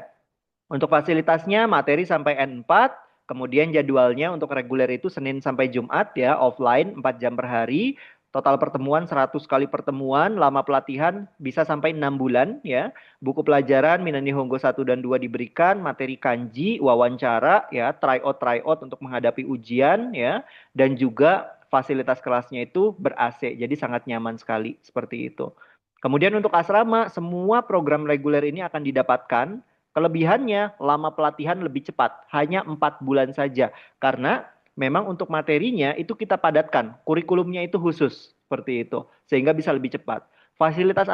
Untuk fasilitasnya materi sampai N4, kemudian jadwalnya untuk reguler itu Senin sampai Jumat ya, offline 4 jam per hari. Total pertemuan 100 kali pertemuan, lama pelatihan bisa sampai 6 bulan ya. Buku pelajaran Minani Honggo 1 dan 2 diberikan, materi kanji, wawancara ya, tryout untuk menghadapi ujian ya, dan juga fasilitas kelasnya itu ber-AC. Jadi sangat nyaman sekali seperti itu. Kemudian untuk asrama, semua program reguler ini akan didapatkan. Kelebihannya, lama pelatihan lebih cepat, hanya 4 bulan saja. Karena memang untuk materinya itu kita padatkan, kurikulumnya itu khusus, seperti itu. Sehingga bisa lebih cepat. Fasilitas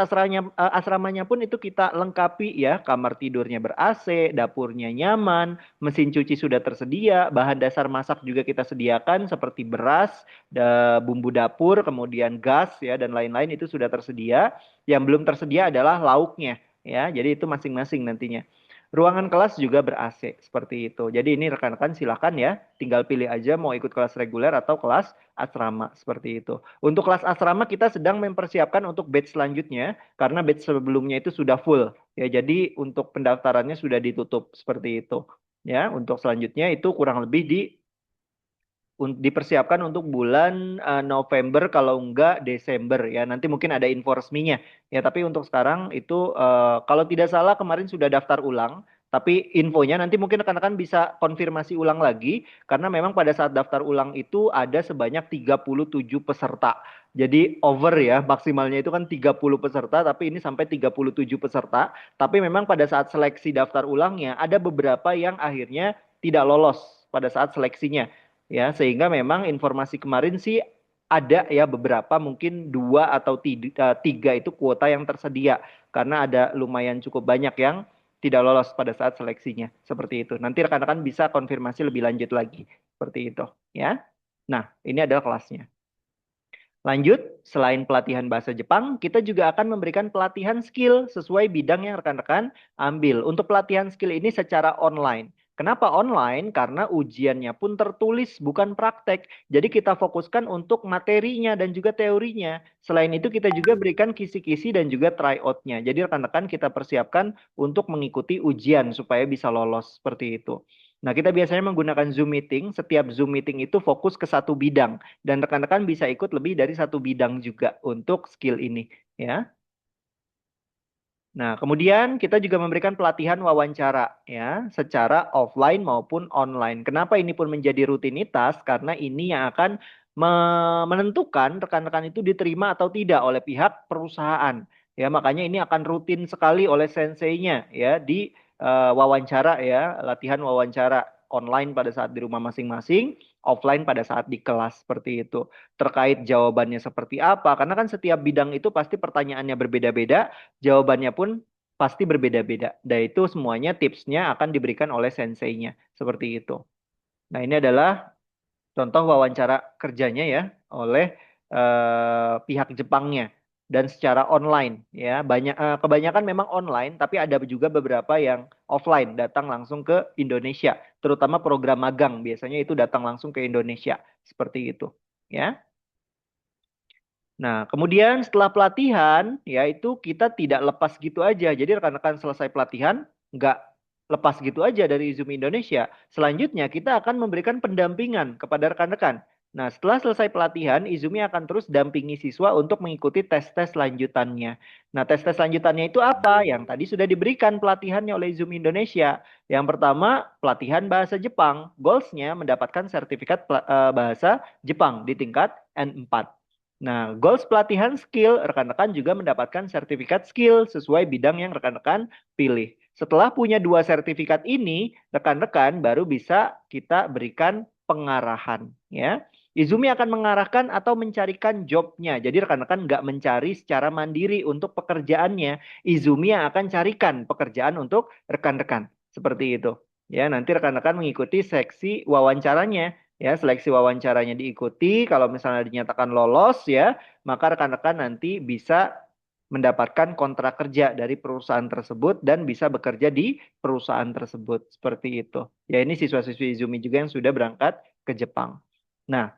asramanya pun itu kita lengkapi ya, kamar tidurnya ber-AC, dapurnya nyaman, mesin cuci sudah tersedia, bahan dasar masak juga kita sediakan seperti beras, bumbu dapur, kemudian gas ya dan lain-lain itu sudah tersedia. Yang belum tersedia adalah lauknya ya, jadi itu masing-masing nantinya. Ruangan kelas juga ber-AC seperti itu. Jadi ini rekan-rekan silakan ya, tinggal pilih aja mau ikut kelas reguler atau kelas asrama seperti itu. Untuk kelas asrama kita sedang mempersiapkan untuk batch selanjutnya karena batch sebelumnya itu sudah full. Ya, jadi untuk pendaftarannya sudah ditutup seperti itu. Ya, untuk selanjutnya itu kurang lebih dipersiapkan untuk bulan November kalau enggak Desember ya. Nanti mungkin ada info resminya. Ya, tapi untuk sekarang itu kalau tidak salah kemarin sudah daftar ulang, tapi infonya nanti mungkin rekan-rekan bisa konfirmasi ulang lagi karena memang pada saat daftar ulang itu ada sebanyak 37 peserta. Jadi over ya, maksimalnya itu kan 30 peserta, tapi ini sampai 37 peserta. Tapi memang pada saat seleksi daftar ulangnya ada beberapa yang akhirnya tidak lolos pada saat seleksinya ya sehingga memang informasi kemarin sih ada ya beberapa mungkin dua atau tiga itu kuota yang tersedia karena ada lumayan cukup banyak yang tidak lolos pada saat seleksinya seperti itu. Nanti rekan-rekan bisa konfirmasi lebih lanjut lagi seperti itu ya. Nah, ini adalah kelasnya. Lanjut, selain pelatihan bahasa Jepang, kita juga akan memberikan pelatihan skill sesuai bidang yang rekan-rekan ambil. Untuk pelatihan skill ini secara online. Kenapa online? Karena ujiannya pun tertulis, bukan praktek. Jadi kita fokuskan untuk materinya dan juga teorinya. Selain itu kita juga berikan kisi-kisi dan juga tryout-nya. Jadi rekan-rekan kita persiapkan untuk mengikuti ujian supaya bisa lolos seperti itu. Nah, kita biasanya menggunakan Zoom meeting. Setiap Zoom meeting itu fokus ke satu bidang. Dan rekan-rekan bisa ikut lebih dari satu bidang juga untuk skill ini. Ya. Nah, kemudian kita juga memberikan pelatihan wawancara ya, secara offline maupun online. Kenapa ini pun menjadi rutinitas? Karena ini yang akan menentukan rekan-rekan itu diterima atau tidak oleh pihak perusahaan. Ya, makanya ini akan rutin sekali oleh senseinya ya di wawancara ya, latihan wawancara online pada saat di rumah masing-masing, offline pada saat di kelas seperti itu. Terkait jawabannya seperti apa, karena kan setiap bidang itu pasti pertanyaannya berbeda-beda, jawabannya pun pasti berbeda-beda. Dan itu semuanya tipsnya akan diberikan oleh senseinya seperti itu. Nah, ini adalah contoh wawancara kerjanya ya oleh pihak Jepangnya dan secara online ya kebanyakan memang online tapi ada juga beberapa yang offline datang langsung ke Indonesia terutama program magang biasanya itu datang langsung ke Indonesia seperti itu ya. Nah, kemudian setelah pelatihan, ya itu kita tidak lepas gitu aja. Jadi rekan-rekan selesai pelatihan, nggak lepas gitu aja dari Izumi Indonesia. Selanjutnya, kita akan memberikan pendampingan kepada rekan-rekan. Nah, setelah selesai pelatihan, Izumi akan terus dampingi siswa untuk mengikuti tes-tes lanjutannya. Nah, tes-tes lanjutannya itu apa? Yang tadi sudah diberikan pelatihannya oleh Izumi Indonesia. Yang pertama, pelatihan bahasa Jepang. Goals-nya mendapatkan sertifikat bahasa Jepang di tingkat N4. Nah, goals pelatihan skill, rekan-rekan juga mendapatkan sertifikat skill sesuai bidang yang rekan-rekan pilih. Setelah punya dua sertifikat ini, rekan-rekan baru bisa kita berikan pengarahan. Ya, Izumi akan mengarahkan atau mencarikan jobnya. Jadi rekan-rekan nggak mencari secara mandiri untuk pekerjaannya. Izumi yang akan carikan pekerjaan untuk rekan-rekan. Seperti itu. Ya, nanti rekan-rekan mengikuti seksi wawancaranya. Ya, seleksi wawancaranya diikuti. Kalau misalnya dinyatakan lolos ya, maka rekan-rekan nanti bisa mendapatkan kontrak kerja dari perusahaan tersebut dan bisa bekerja di perusahaan tersebut. Seperti itu. Ya, ini siswa-siswi Izumi juga yang sudah berangkat ke Jepang. Nah,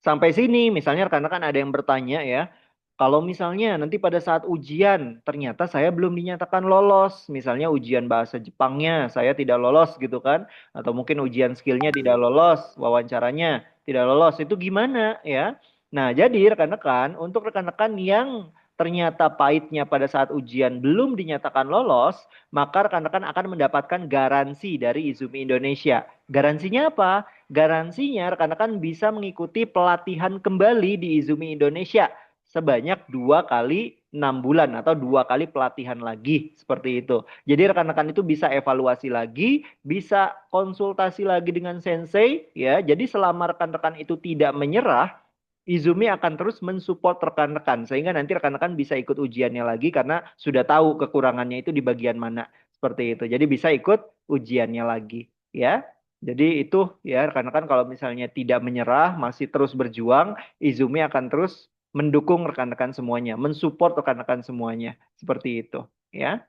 sampai sini misalnya rekan-rekan ada yang bertanya ya, kalau misalnya nanti pada saat ujian ternyata saya belum dinyatakan lolos, misalnya ujian bahasa Jepangnya saya tidak lolos gitu kan, atau mungkin ujian skillnya tidak lolos, wawancaranya tidak lolos, itu gimana ya? Nah, jadi rekan-rekan, untuk rekan-rekan yang ternyata pahitnya pada saat ujian belum dinyatakan lolos, maka rekan-rekan akan mendapatkan garansi dari Izumi Indonesia. Garansinya apa? Garansinya rekan-rekan bisa mengikuti pelatihan kembali di Izumi Indonesia sebanyak 2 kali 6 bulan atau 2 kali pelatihan lagi seperti itu. Jadi rekan-rekan itu bisa evaluasi lagi, bisa konsultasi lagi dengan sensei ya. Jadi selama rekan-rekan itu tidak menyerah, Izumi akan terus mensupport rekan-rekan sehingga nanti rekan-rekan bisa ikut ujiannya lagi karena sudah tahu kekurangannya itu di bagian mana seperti itu. Jadi bisa ikut ujiannya lagi ya. Jadi itu ya rekan-rekan kalau misalnya tidak menyerah, masih terus berjuang, Izumi akan terus mendukung rekan-rekan semuanya, mensupport rekan-rekan semuanya. Seperti itu, ya.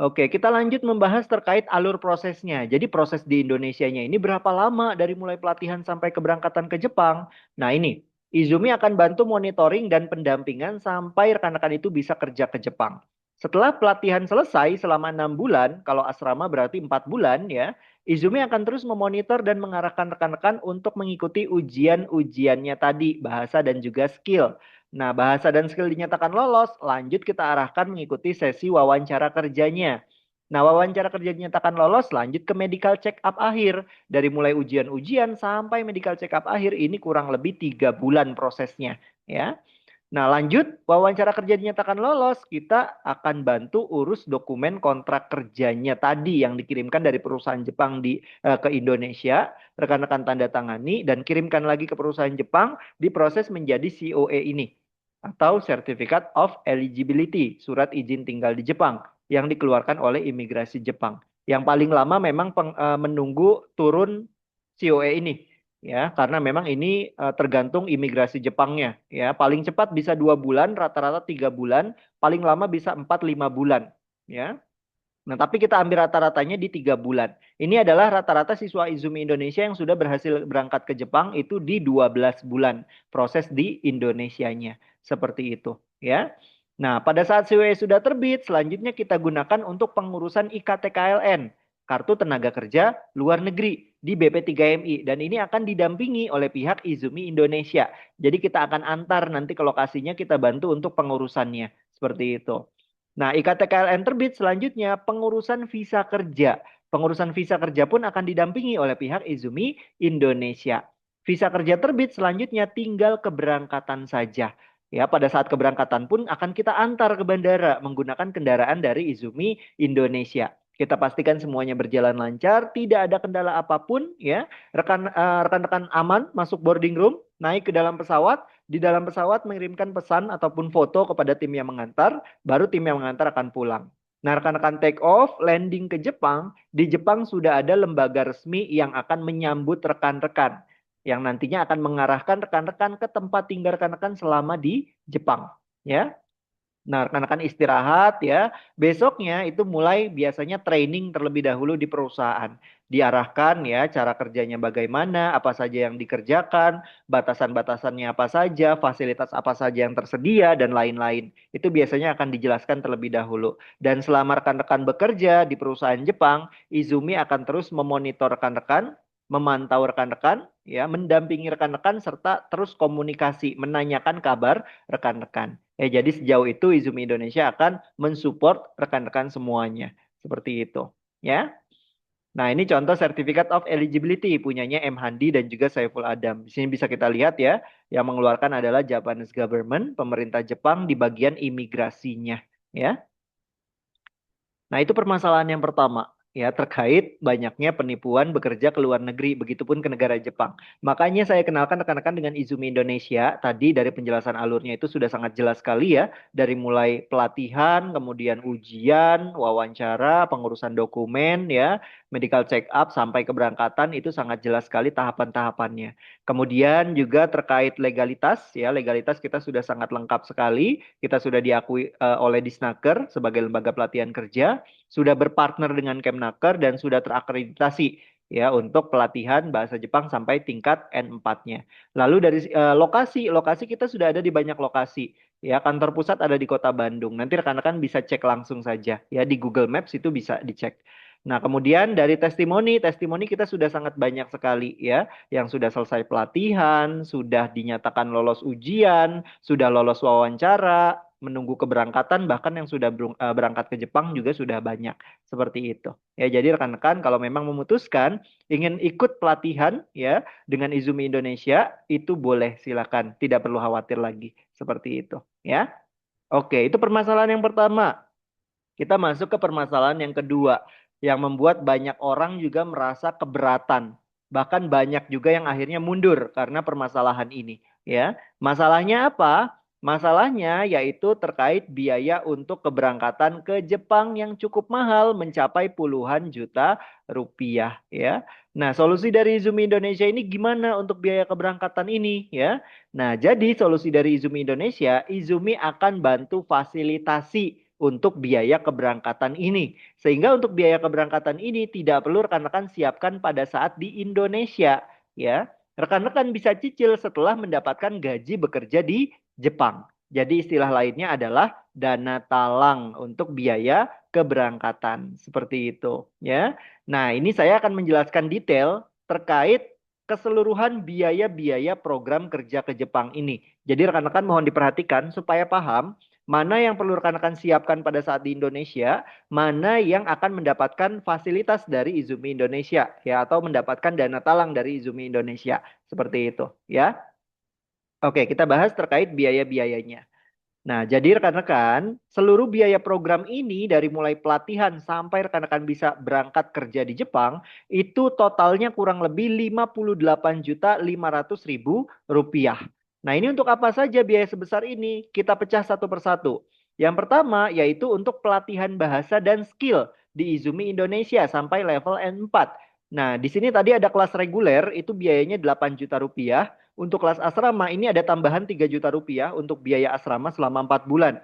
Oke, kita lanjut membahas terkait alur prosesnya. Jadi proses di Indonesianya ini berapa lama dari mulai pelatihan sampai keberangkatan ke Jepang? Nah ini, Izumi akan bantu monitoring dan pendampingan sampai rekan-rekan itu bisa kerja ke Jepang. Setelah pelatihan selesai selama 6 bulan, kalau asrama berarti 4 bulan ya, Izumi akan terus memonitor dan mengarahkan rekan-rekan untuk mengikuti ujian-ujiannya tadi, bahasa dan juga skill. Nah, bahasa dan skill dinyatakan lolos, lanjut kita arahkan mengikuti sesi wawancara kerjanya. Nah, wawancara kerja dinyatakan lolos, lanjut ke medical check up akhir. Dari mulai ujian-ujian sampai medical check up akhir, ini kurang lebih 3 bulan prosesnya. Ya. Nah, lanjut wawancara kerja dinyatakan lolos, kita akan bantu urus dokumen kontrak kerjanya tadi yang dikirimkan dari perusahaan Jepang ke Indonesia. Rekan-rekan tanda tangani dan kirimkan lagi ke perusahaan Jepang, diproses menjadi COE ini atau Certificate of Eligibility, surat izin tinggal di Jepang yang dikeluarkan oleh imigrasi Jepang. Yang paling lama memang menunggu turun COE ini ya, karena memang ini tergantung imigrasi Jepangnya ya. Paling cepat bisa 2 bulan, rata-rata 3 bulan, paling lama bisa 4-5 bulan ya. Nah, tapi kita ambil rata-ratanya di 3 bulan. Ini adalah rata-rata siswa Izumi Indonesia yang sudah berhasil berangkat ke Jepang itu di 12 bulan proses di Indonesianya. Seperti itu, ya. Nah, pada saat CWE sudah terbit, selanjutnya kita gunakan untuk pengurusan IKTKLN, Kartu Tenaga Kerja Luar Negeri di BP3MI. Dan ini akan didampingi oleh pihak Izumi Indonesia. Jadi kita akan antar nanti ke lokasinya, kita bantu untuk pengurusannya. Seperti itu. Nah, IKTKLN terbit selanjutnya pengurusan visa kerja. Pengurusan visa kerja pun akan didampingi oleh pihak Izumi Indonesia. Visa kerja terbit selanjutnya tinggal keberangkatan saja. Ya, pada saat keberangkatan pun akan kita antar ke bandara menggunakan kendaraan dari Izumi Indonesia. Kita pastikan semuanya berjalan lancar, tidak ada kendala apapun ya. Rekan-rekan aman masuk boarding room, naik ke dalam pesawat, di dalam pesawat mengirimkan pesan ataupun foto kepada tim yang mengantar, baru tim yang mengantar akan pulang. Nah, rekan-rekan take off, landing ke Jepang, di Jepang sudah ada lembaga resmi yang akan menyambut rekan-rekan, yang nantinya akan mengarahkan rekan-rekan ke tempat tinggal rekan-rekan selama di Jepang. Ya, nah, rekan-rekan istirahat ya. Besoknya itu mulai biasanya training terlebih dahulu di perusahaan. Diarahkan ya cara kerjanya bagaimana, apa saja yang dikerjakan, batasan-batasannya apa saja, fasilitas apa saja yang tersedia, dan lain-lain. Itu biasanya akan dijelaskan terlebih dahulu. Dan selama rekan-rekan bekerja di perusahaan Jepang, Izumi akan terus memonitor rekan-rekan, memantau rekan-rekan, ya, mendampingi rekan-rekan, serta terus komunikasi, menanyakan kabar rekan-rekan. Jadi sejauh itu Izumi Indonesia akan mensupport rekan-rekan semuanya. Seperti itu. Ya. Nah, ini contoh Certificate of Eligibility punyanya M. Handi dan juga Saiful Adam. Di sini bisa kita lihat ya, yang mengeluarkan adalah Japanese government, pemerintah Jepang di bagian imigrasinya. Ya. Nah, itu permasalahan yang pertama. Ya, terkait banyaknya penipuan bekerja ke luar negeri, begitupun ke negara Jepang. Makanya saya kenalkan rekan-rekan dengan Izumi Indonesia. Tadi dari penjelasan alurnya itu sudah sangat jelas sekali ya. Dari mulai pelatihan, kemudian ujian, wawancara, pengurusan dokumen, ya, medical check up, sampai keberangkatan, itu sangat jelas sekali tahapan-tahapannya. Kemudian juga terkait legalitas, ya, legalitas kita sudah sangat lengkap sekali. Kita sudah diakui oleh Disnaker sebagai lembaga pelatihan kerja, sudah berpartner dengan Kemnaker, dan sudah terakreditasi ya untuk pelatihan bahasa Jepang sampai tingkat N4-nya. Lalu dari lokasi, lokasi kita sudah ada di banyak lokasi. Ya, kantor pusat ada di Kota Bandung. Nanti rekan-rekan bisa cek langsung saja ya di Google Maps, itu bisa dicek. Nah, kemudian dari testimoni, testimoni kita sudah sangat banyak sekali ya, yang sudah selesai pelatihan, sudah dinyatakan lolos ujian, sudah lolos wawancara, menunggu keberangkatan, bahkan yang sudah berangkat ke Jepang juga sudah banyak. Seperti itu. Ya, jadi rekan-rekan kalau memang memutuskan ingin ikut pelatihan ya dengan Izumi Indonesia, itu boleh, silakan, tidak perlu khawatir lagi. Seperti itu, ya. Oke, itu permasalahan yang pertama. Kita masuk ke permasalahan yang kedua, yang membuat banyak orang juga merasa keberatan. Bahkan banyak juga yang akhirnya mundur karena permasalahan ini. Ya, masalahnya apa? Masalahnya yaitu terkait biaya untuk keberangkatan ke Jepang yang cukup mahal, mencapai puluhan juta rupiah. Ya, nah, solusi dari Izumi Indonesia ini gimana untuk biaya keberangkatan ini? Ya, nah, jadi solusi dari Izumi Indonesia, Izumi akan bantu fasilitasi untuk biaya keberangkatan ini. Sehingga untuk biaya keberangkatan ini tidak perlu rekan-rekan siapkan pada saat di Indonesia, ya. Rekan-rekan bisa cicil setelah mendapatkan gaji bekerja di Jepang. Jadi istilah lainnya adalah dana talang untuk biaya keberangkatan. Seperti itu, ya. Nah, ini saya akan menjelaskan detail terkait keseluruhan biaya-biaya program kerja ke Jepang ini. Jadi rekan-rekan mohon diperhatikan supaya paham mana yang perlu rekan-rekan siapkan pada saat di Indonesia, mana yang akan mendapatkan fasilitas dari Izumi Indonesia, ya, atau mendapatkan dana talang dari Izumi Indonesia. Seperti itu, ya. Oke, kita bahas terkait biaya-biayanya. Nah, jadi rekan-rekan, seluruh biaya program ini dari mulai pelatihan sampai rekan-rekan bisa berangkat kerja di Jepang, itu totalnya kurang lebih 58.500.000 rupiah. Nah, ini untuk apa saja biaya sebesar ini? Kita pecah satu persatu. Yang pertama yaitu untuk pelatihan bahasa dan skill di Izumi Indonesia sampai level N4. Nah, di sini tadi ada kelas reguler, itu biayanya 8 juta rupiah. Untuk kelas asrama ini ada tambahan 3 juta rupiah untuk biaya asrama selama 4 bulan.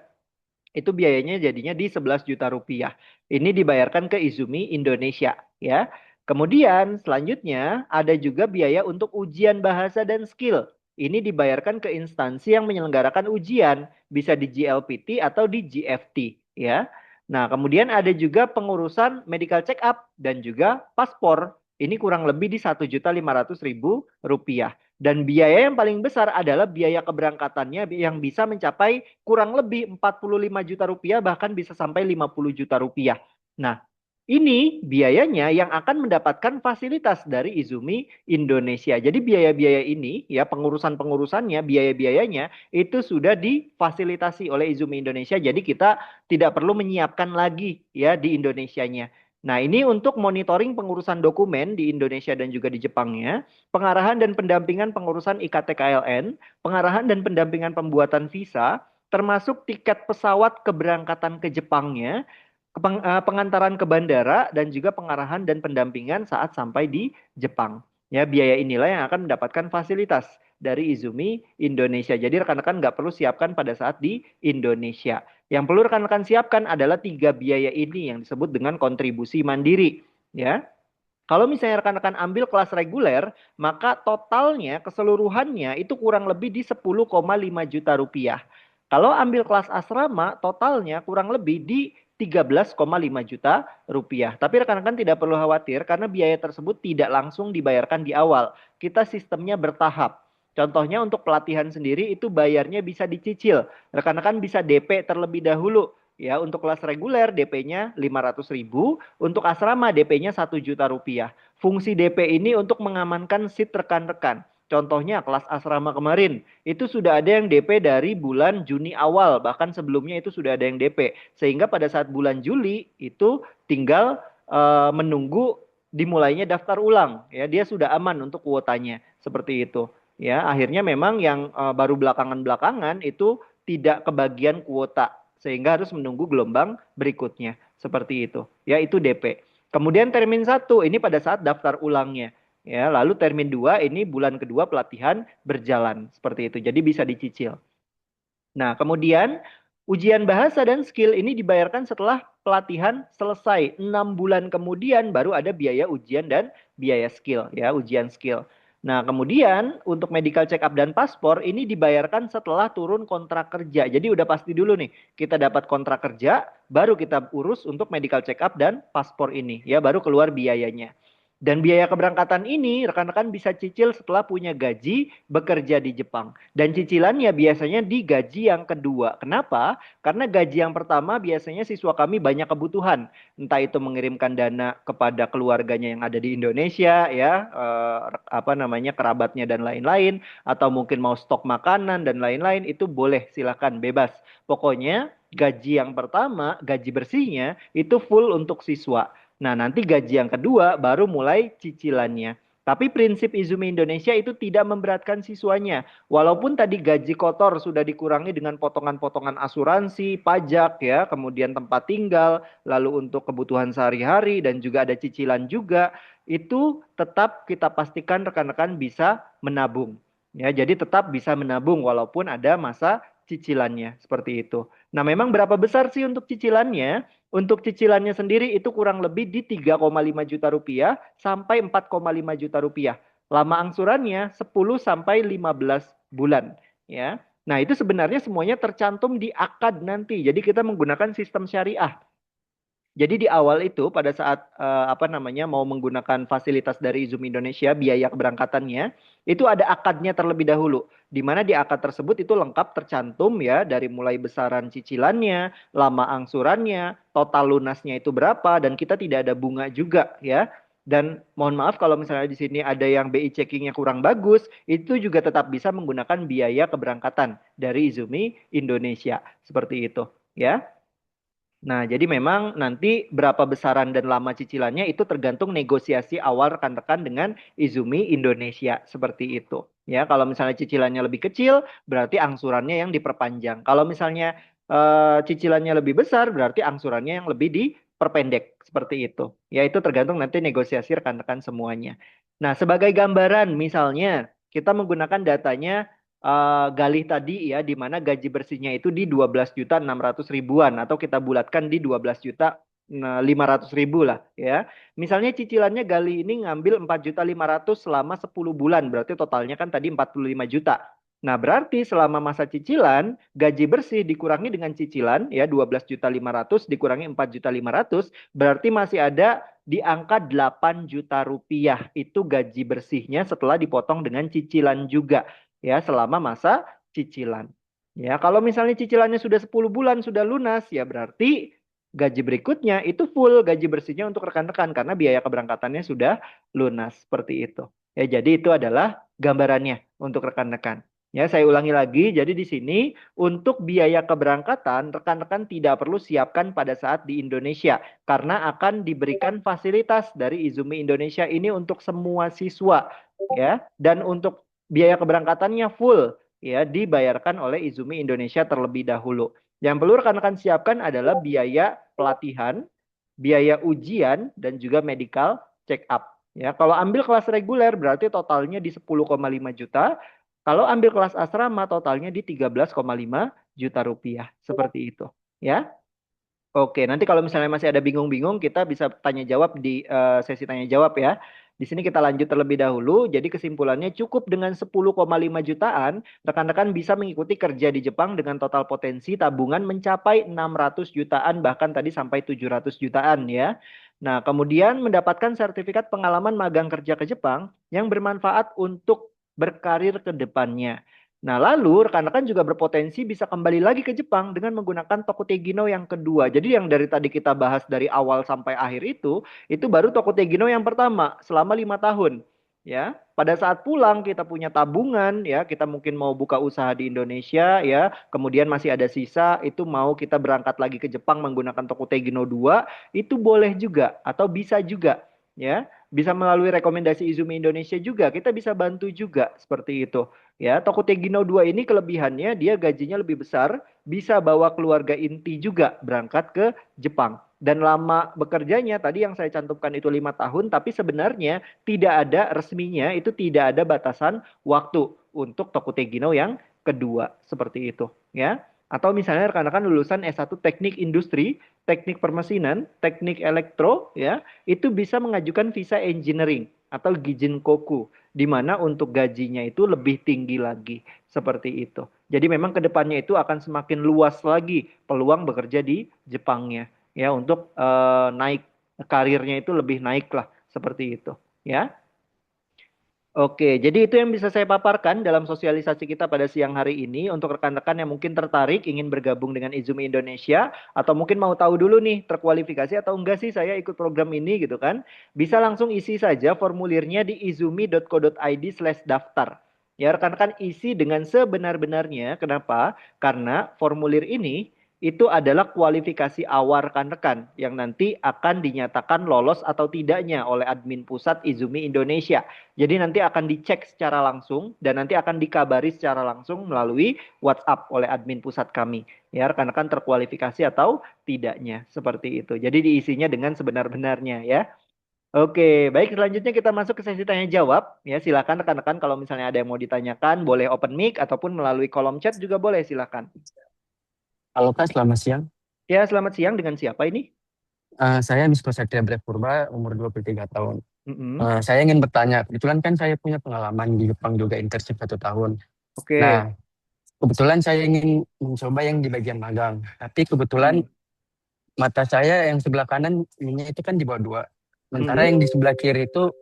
Itu biayanya jadinya di 11 juta rupiah. Ini dibayarkan ke Izumi Indonesia, ya. Kemudian selanjutnya ada juga biaya untuk ujian bahasa dan skill. Ini dibayarkan ke instansi yang menyelenggarakan ujian, bisa di GLPT atau di GFT, ya. Nah, kemudian ada juga pengurusan medical check up dan juga paspor. Ini kurang lebih di 1.500.000 rupiah. Dan biaya yang paling besar adalah biaya keberangkatannya yang bisa mencapai kurang lebih 45 juta rupiah, bahkan bisa sampai 50 juta rupiah. Nah, ini biayanya yang akan mendapatkan fasilitas dari Izumi Indonesia. Jadi biaya-biaya ini, ya, pengurusan-pengurusannya, biaya-biayanya itu sudah difasilitasi oleh Izumi Indonesia. Jadi kita tidak perlu menyiapkan lagi ya di Indonesianya. Nah, ini untuk monitoring pengurusan dokumen di Indonesia dan juga di Jepangnya, pengarahan dan pendampingan pengurusan IKT-KLN, pengarahan dan pendampingan pembuatan visa, termasuk tiket pesawat keberangkatan ke Jepangnya, pengantaran ke bandara, dan juga pengarahan dan pendampingan saat sampai di Jepang. Ya, biaya inilah yang akan mendapatkan fasilitas dari Izumi Indonesia. Jadi rekan-rekan nggak perlu siapkan pada saat di Indonesia. Yang perlu rekan-rekan siapkan adalah tiga biaya ini yang disebut dengan kontribusi mandiri. Ya, kalau misalnya rekan-rekan ambil kelas reguler, maka totalnya keseluruhannya itu kurang lebih di 10,5 juta rupiah. Kalau ambil kelas asrama, totalnya kurang lebih di 13,5 juta rupiah. Tapi rekan-rekan tidak perlu khawatir karena biaya tersebut tidak langsung dibayarkan di awal. Kita sistemnya bertahap. Contohnya untuk pelatihan sendiri itu bayarnya bisa dicicil. Rekan-rekan bisa DP terlebih dahulu. Ya, untuk kelas reguler DP-nya 500.000, untuk asrama DP-nya 1 juta rupiah. Fungsi DP ini untuk mengamankan seat rekan-rekan. Contohnya kelas asrama kemarin, itu sudah ada yang DP dari bulan Juni awal, bahkan sebelumnya itu sudah ada yang DP. Sehingga pada saat bulan Juli itu tinggal menunggu dimulainya daftar ulang. Ya, dia sudah aman untuk kuotanya, seperti itu. Ya, akhirnya memang yang baru belakangan-belakangan itu tidak kebagian kuota sehingga harus menunggu gelombang berikutnya. Seperti itu. Ya, itu DP. Kemudian termin 1 ini pada saat daftar ulangnya. Ya, lalu termin 2 ini bulan kedua pelatihan berjalan. Seperti itu. Jadi bisa dicicil. Nah, kemudian ujian bahasa dan skill ini dibayarkan setelah pelatihan selesai. 6 bulan kemudian baru ada biaya ujian dan biaya skill. Ya, ujian skill. Nah, kemudian untuk medical check up dan paspor ini dibayarkan setelah turun kontrak kerja. Jadi udah pasti dulu nih, kita dapat kontrak kerja, baru kita urus untuk medical check up dan paspor ini. Ya, baru keluar biayanya. Dan biaya keberangkatan ini rekan-rekan bisa cicil setelah punya gaji bekerja di Jepang. Dan cicilannya biasanya di gaji yang kedua. Kenapa? Karena gaji yang pertama biasanya siswa kami banyak kebutuhan. Entah itu mengirimkan dana kepada keluarganya yang ada di Indonesia, ya, apa namanya, kerabatnya dan lain-lain, atau mungkin mau stok makanan dan lain-lain, itu boleh, silakan, bebas. Pokoknya gaji yang pertama, gaji bersihnya itu full untuk siswa. Nah, nanti gaji yang kedua baru mulai cicilannya. Tapi prinsip Izumi Indonesia itu tidak memberatkan siswanya. Walaupun tadi gaji kotor sudah dikurangi dengan potongan-potongan asuransi, pajak, ya, kemudian tempat tinggal, lalu untuk kebutuhan sehari-hari dan juga ada cicilan juga, itu tetap kita pastikan rekan-rekan bisa menabung. Ya, jadi tetap bisa menabung walaupun ada masa cicilannya seperti itu. Nah, memang berapa besar sih untuk cicilannya? Untuk cicilannya sendiri itu kurang lebih di 3,5 juta rupiah sampai 4,5 juta rupiah. Lama angsurannya 10 sampai 15 bulan. Ya. Nah, itu sebenarnya semuanya tercantum di akad nanti. Jadi kita menggunakan sistem syariah. Jadi di awal itu pada saat apa namanya mau menggunakan fasilitas dari Izum Indonesia, biaya keberangkatannya itu ada akadnya terlebih dahulu. Di mana di akad tersebut itu lengkap tercantum, ya, dari mulai besaran cicilannya, lama angsurannya, total lunasnya itu berapa, dan kita tidak ada bunga juga, ya. Dan mohon maaf kalau misalnya di sini ada yang BI checkingnya kurang bagus, itu juga tetap bisa menggunakan biaya keberangkatan dari Izumi Indonesia. Seperti itu, ya. Nah, jadi memang nanti berapa besaran dan lama cicilannya itu tergantung negosiasi awal rekan-rekan dengan Izumi Indonesia. Seperti itu. Ya, kalau misalnya cicilannya lebih kecil, berarti angsurannya yang diperpanjang. Kalau misalnya cicilannya lebih besar, berarti angsurannya yang lebih diperpendek. Seperti itu. Ya, itu tergantung nanti negosiasi rekan-rekan semuanya. Nah, sebagai gambaran, misalnya kita menggunakan datanya Galih tadi, ya, di mana gaji bersihnya itu di 12.600 ribuan atau kita bulatkan di 12.500 ribu lah, ya. Misalnya cicilannya Galih ini ngambil 4.500 selama 10 bulan, berarti totalnya kan tadi 45 juta. Nah, berarti selama masa cicilan gaji bersih dikurangi dengan cicilan, ya, 12.500 dikurangi 4.500 berarti masih ada di angka 8 juta rupiah. Itu gaji bersihnya setelah dipotong dengan cicilan juga, ya, selama masa cicilan. Ya, kalau misalnya cicilannya sudah 10 bulan sudah lunas, ya berarti gaji berikutnya itu full gaji bersihnya untuk rekan-rekan karena biaya keberangkatannya sudah lunas, seperti itu. Ya, jadi itu adalah gambarannya untuk rekan-rekan. Ya, saya ulangi lagi. Jadi di sini untuk biaya keberangkatan rekan-rekan tidak perlu siapkan pada saat di Indonesia karena akan diberikan fasilitas dari Izumi Indonesia ini untuk semua siswa ya, dan untuk biaya keberangkatannya full ya dibayarkan oleh Izumi Indonesia terlebih dahulu. Yang perlu rekan-rekan siapkan adalah biaya pelatihan, biaya ujian dan juga medical check up. Ya, kalau ambil kelas reguler berarti totalnya di 10,5 juta. Kalau ambil kelas asrama totalnya di 13,5 juta rupiah. Seperti itu. Ya. Oke, nanti kalau misalnya masih ada bingung-bingung, kita bisa tanya jawab di sesi tanya jawab ya. Di sini kita lanjut terlebih dahulu. Jadi kesimpulannya cukup dengan 10,5 jutaan, rekan-rekan bisa mengikuti kerja di Jepang dengan total potensi tabungan mencapai 600 jutaan, bahkan tadi sampai 700 jutaan ya. Nah, kemudian mendapatkan sertifikat pengalaman magang kerja ke Jepang yang bermanfaat untuk berkarir ke depannya. Nah, lalu rekan-rekan juga berpotensi bisa kembali lagi ke Jepang dengan menggunakan Tokutegino yang kedua. Jadi yang dari tadi kita bahas dari awal sampai akhir itu baru Tokutegino yang pertama selama 5 tahun. Ya, pada saat pulang kita punya tabungan, ya kita mungkin mau buka usaha di Indonesia, ya kemudian masih ada sisa, itu mau kita berangkat lagi ke Jepang menggunakan Tokutegino 2, itu boleh juga atau bisa juga, ya bisa melalui rekomendasi Izumi Indonesia juga, kita bisa bantu juga seperti itu. Ya, Tokutegino 2 ini kelebihannya dia gajinya lebih besar, bisa bawa keluarga inti juga berangkat ke Jepang. Dan lama bekerjanya tadi yang saya cantumkan itu 5 tahun, tapi sebenarnya tidak ada resminya, itu tidak ada batasan waktu untuk Tokutegino yang kedua seperti itu. Ya. Atau misalnya rekan-rekan lulusan S1 Teknik Industri, Teknik Permesinan, Teknik Elektro, ya itu bisa mengajukan visa engineering atau Gijinkoku di mana untuk gajinya itu lebih tinggi lagi seperti itu. Jadi memang ke depannya itu akan semakin luas lagi peluang bekerja di Jepangnya ya untuk naik karirnya itu lebih naik lah seperti itu ya. Oke, jadi itu yang bisa saya paparkan dalam sosialisasi kita pada siang hari ini untuk rekan-rekan yang mungkin tertarik ingin bergabung dengan Izumi Indonesia atau mungkin mau tahu dulu nih terkualifikasi atau enggak sih saya ikut program ini gitu kan. Bisa langsung isi saja formulirnya di izumi.co.id/daftar. Ya, rekan-rekan isi dengan sebenar-benarnya. Kenapa? Karena formulir ini itu adalah kualifikasi awal rekan-rekan yang nanti akan dinyatakan lolos atau tidaknya oleh admin pusat Izumi Indonesia. Jadi nanti akan dicek secara langsung dan nanti akan dikabari secara langsung melalui WhatsApp oleh admin pusat kami. Ya, rekan-rekan terkualifikasi atau tidaknya. Seperti itu. Jadi diisinya dengan sebenar-benarnya ya. Oke, baik selanjutnya kita masuk ke sesi tanya jawab. Ya, silakan rekan-rekan kalau misalnya ada yang mau ditanyakan boleh open mic ataupun melalui kolom chat juga boleh silakan. Halo Kak, selamat siang. Ya, selamat siang dengan siapa ini? Saya Misko Satria Brek Purba, umur 23 tahun. Mm-mm. Saya ingin bertanya, kebetulan kan saya punya pengalaman di Jepang juga internship 1 tahun. Oke. Nah, kebetulan saya ingin mencoba yang di bagian magang. Tapi kebetulan mata saya yang sebelah kanan ininya itu kan di bawah 2. Sementara yang di sebelah kiri itu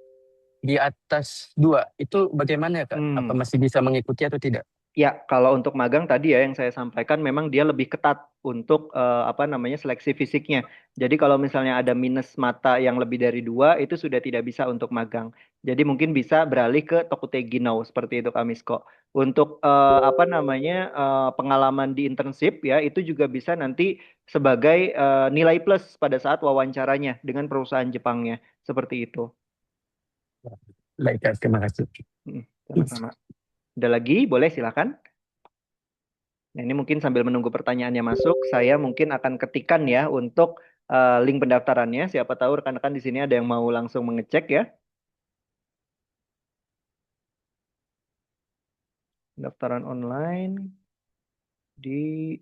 di atas 2. Itu bagaimana ya Kak? Apa masih bisa mengikuti atau tidak? Ya, kalau untuk magang tadi ya yang saya sampaikan memang dia lebih ketat untuk seleksi fisiknya. Jadi kalau misalnya ada minus mata yang lebih dari 2 itu sudah tidak bisa untuk magang. Jadi mungkin bisa beralih ke Tokutegi Now seperti itu Kamisko. Untuk pengalaman di internship ya itu juga bisa nanti sebagai nilai plus pada saat wawancaranya dengan perusahaan Jepangnya seperti itu. Baik Kak, terima kasih. Sama-sama. Ada lagi? Boleh silakan. Nah, ini mungkin sambil menunggu pertanyaannya masuk, saya mungkin akan ketikkan ya untuk link pendaftarannya. Siapa tahu rekan-rekan di sini ada yang mau langsung mengecek ya. Pendaftaran online di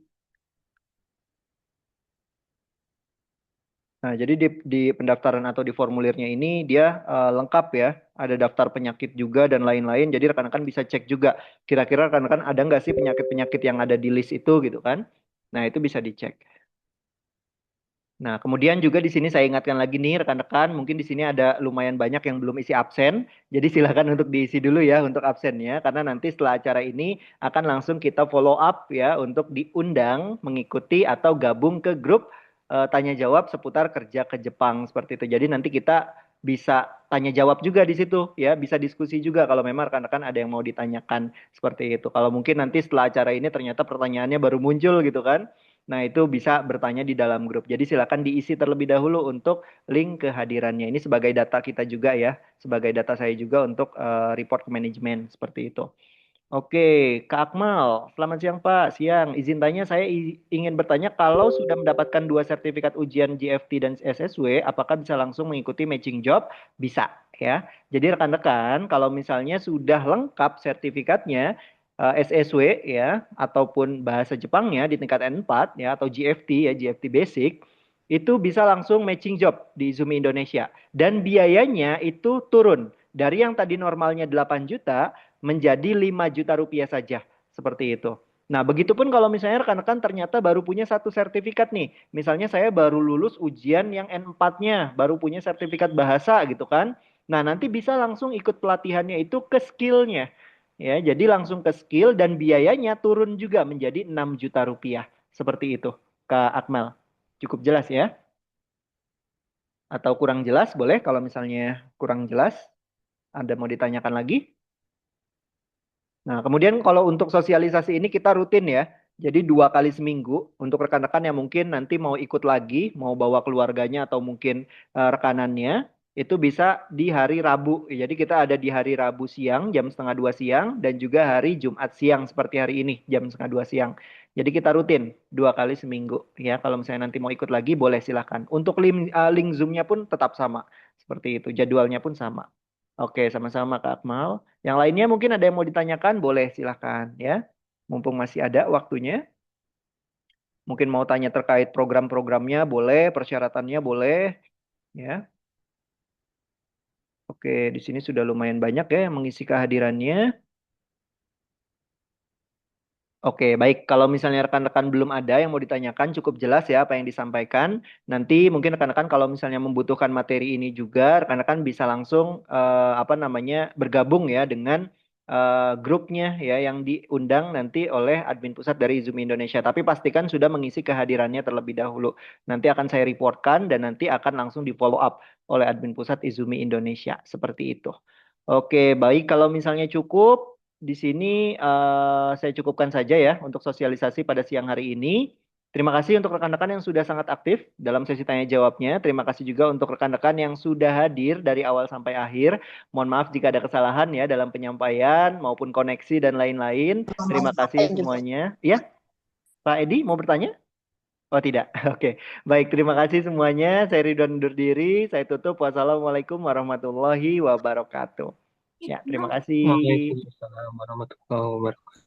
Nah, jadi di pendaftaran atau di formulirnya ini dia lengkap ya. Ada daftar penyakit juga dan lain-lain. Jadi rekan-rekan bisa cek juga. Kira-kira rekan-rekan ada nggak sih penyakit-penyakit yang ada di list itu gitu kan. Nah, itu bisa dicek. Nah, kemudian juga di sini saya ingatkan lagi nih rekan-rekan, mungkin di sini ada lumayan banyak yang belum isi absen. Jadi silakan untuk diisi dulu ya untuk absennya. Karena nanti setelah acara ini akan langsung kita follow up ya untuk diundang mengikuti atau gabung ke grup tanya jawab seputar kerja ke Jepang seperti itu. Jadi nanti kita bisa tanya jawab juga di situ ya, bisa diskusi juga kalau memang rekan-rekan ada yang mau ditanyakan seperti itu. Kalau mungkin nanti setelah acara ini ternyata pertanyaannya baru muncul gitu kan. Nah, itu bisa bertanya di dalam grup. Jadi silakan diisi terlebih dahulu untuk link kehadirannya. Ini sebagai data kita juga ya, sebagai data saya juga untuk report ke manajemen seperti itu. Oke, Kak Akmal, selamat siang Pak. Siang, izin tanya saya ingin bertanya kalau sudah mendapatkan dua sertifikat ujian GFT dan SSW, apakah bisa langsung mengikuti matching job? Bisa, ya. Jadi rekan-rekan, kalau misalnya sudah lengkap sertifikatnya SSW ya, ataupun bahasa Jepangnya di tingkat N4 ya, atau GFT ya, GFT Basic, itu bisa langsung matching job di Izumi Indonesia. Dan biayanya itu turun dari yang tadi normalnya 8 juta menjadi 5 juta rupiah saja. Seperti itu. Nah, begitupun kalau misalnya rekan-rekan ternyata baru punya satu sertifikat nih. Misalnya saya baru lulus ujian yang N4-nya, baru punya sertifikat bahasa gitu kan. Nah, nanti bisa langsung ikut pelatihannya itu ke skill-nya. Ya, jadi langsung ke skill dan biayanya turun juga menjadi 6 juta rupiah. Seperti itu, Kak Akmal. Cukup jelas ya? Atau kurang jelas boleh kalau misalnya kurang jelas, ada mau ditanyakan lagi? Nah, kemudian kalau untuk sosialisasi ini kita rutin ya. Jadi 2 kali seminggu untuk rekan-rekan yang mungkin nanti mau ikut lagi, mau bawa keluarganya atau mungkin rekanannya, itu bisa di hari Rabu. Jadi kita ada di hari Rabu siang, jam 1:30 siang, dan juga hari Jumat siang seperti hari ini, jam 1:30 siang. Jadi kita rutin 2 kali seminggu. Ya, kalau misalnya nanti mau ikut lagi, boleh silahkan. Untuk link Zoom-nya pun tetap sama. Seperti itu, jadwalnya pun sama. Oke, sama-sama Kak Akmal. Yang lainnya mungkin ada yang mau ditanyakan, boleh silahkan ya. Mumpung masih ada waktunya. Mungkin mau tanya terkait program-programnya, boleh. Persyaratannya, boleh. Ya. Oke, di sini sudah lumayan banyak ya yang mengisi kehadirannya. Oke, baik. Kalau misalnya rekan-rekan belum ada yang mau ditanyakan, cukup jelas ya apa yang disampaikan. Nanti mungkin rekan-rekan kalau misalnya membutuhkan materi ini juga, rekan-rekan bisa langsung apa namanya bergabung ya dengan grupnya ya yang diundang nanti oleh admin pusat dari Zoom Indonesia. Tapi pastikan sudah mengisi kehadirannya terlebih dahulu. Nanti akan saya reportkan dan nanti akan langsung di follow up oleh admin pusat Izumi Indonesia. Seperti itu. Oke, baik. Kalau misalnya cukup, di sini saya cukupkan saja ya untuk sosialisasi pada siang hari ini. Terima kasih untuk rekan-rekan yang sudah sangat aktif dalam sesi tanya jawabnya. Terima kasih juga untuk rekan-rekan yang sudah hadir dari awal sampai akhir. Mohon maaf jika ada kesalahan ya dalam penyampaian maupun koneksi dan lain-lain. Terima kasih semuanya. Ya, Pak Edi mau bertanya? Oh tidak. Oke. Baik, terima kasih semuanya. Saya Ridwan undur diri. Saya tutup. Wassalamualaikum warahmatullahi wabarakatuh. Ya, terima kasih. Waalaikumsalam warahmatullahi wabarakatuh.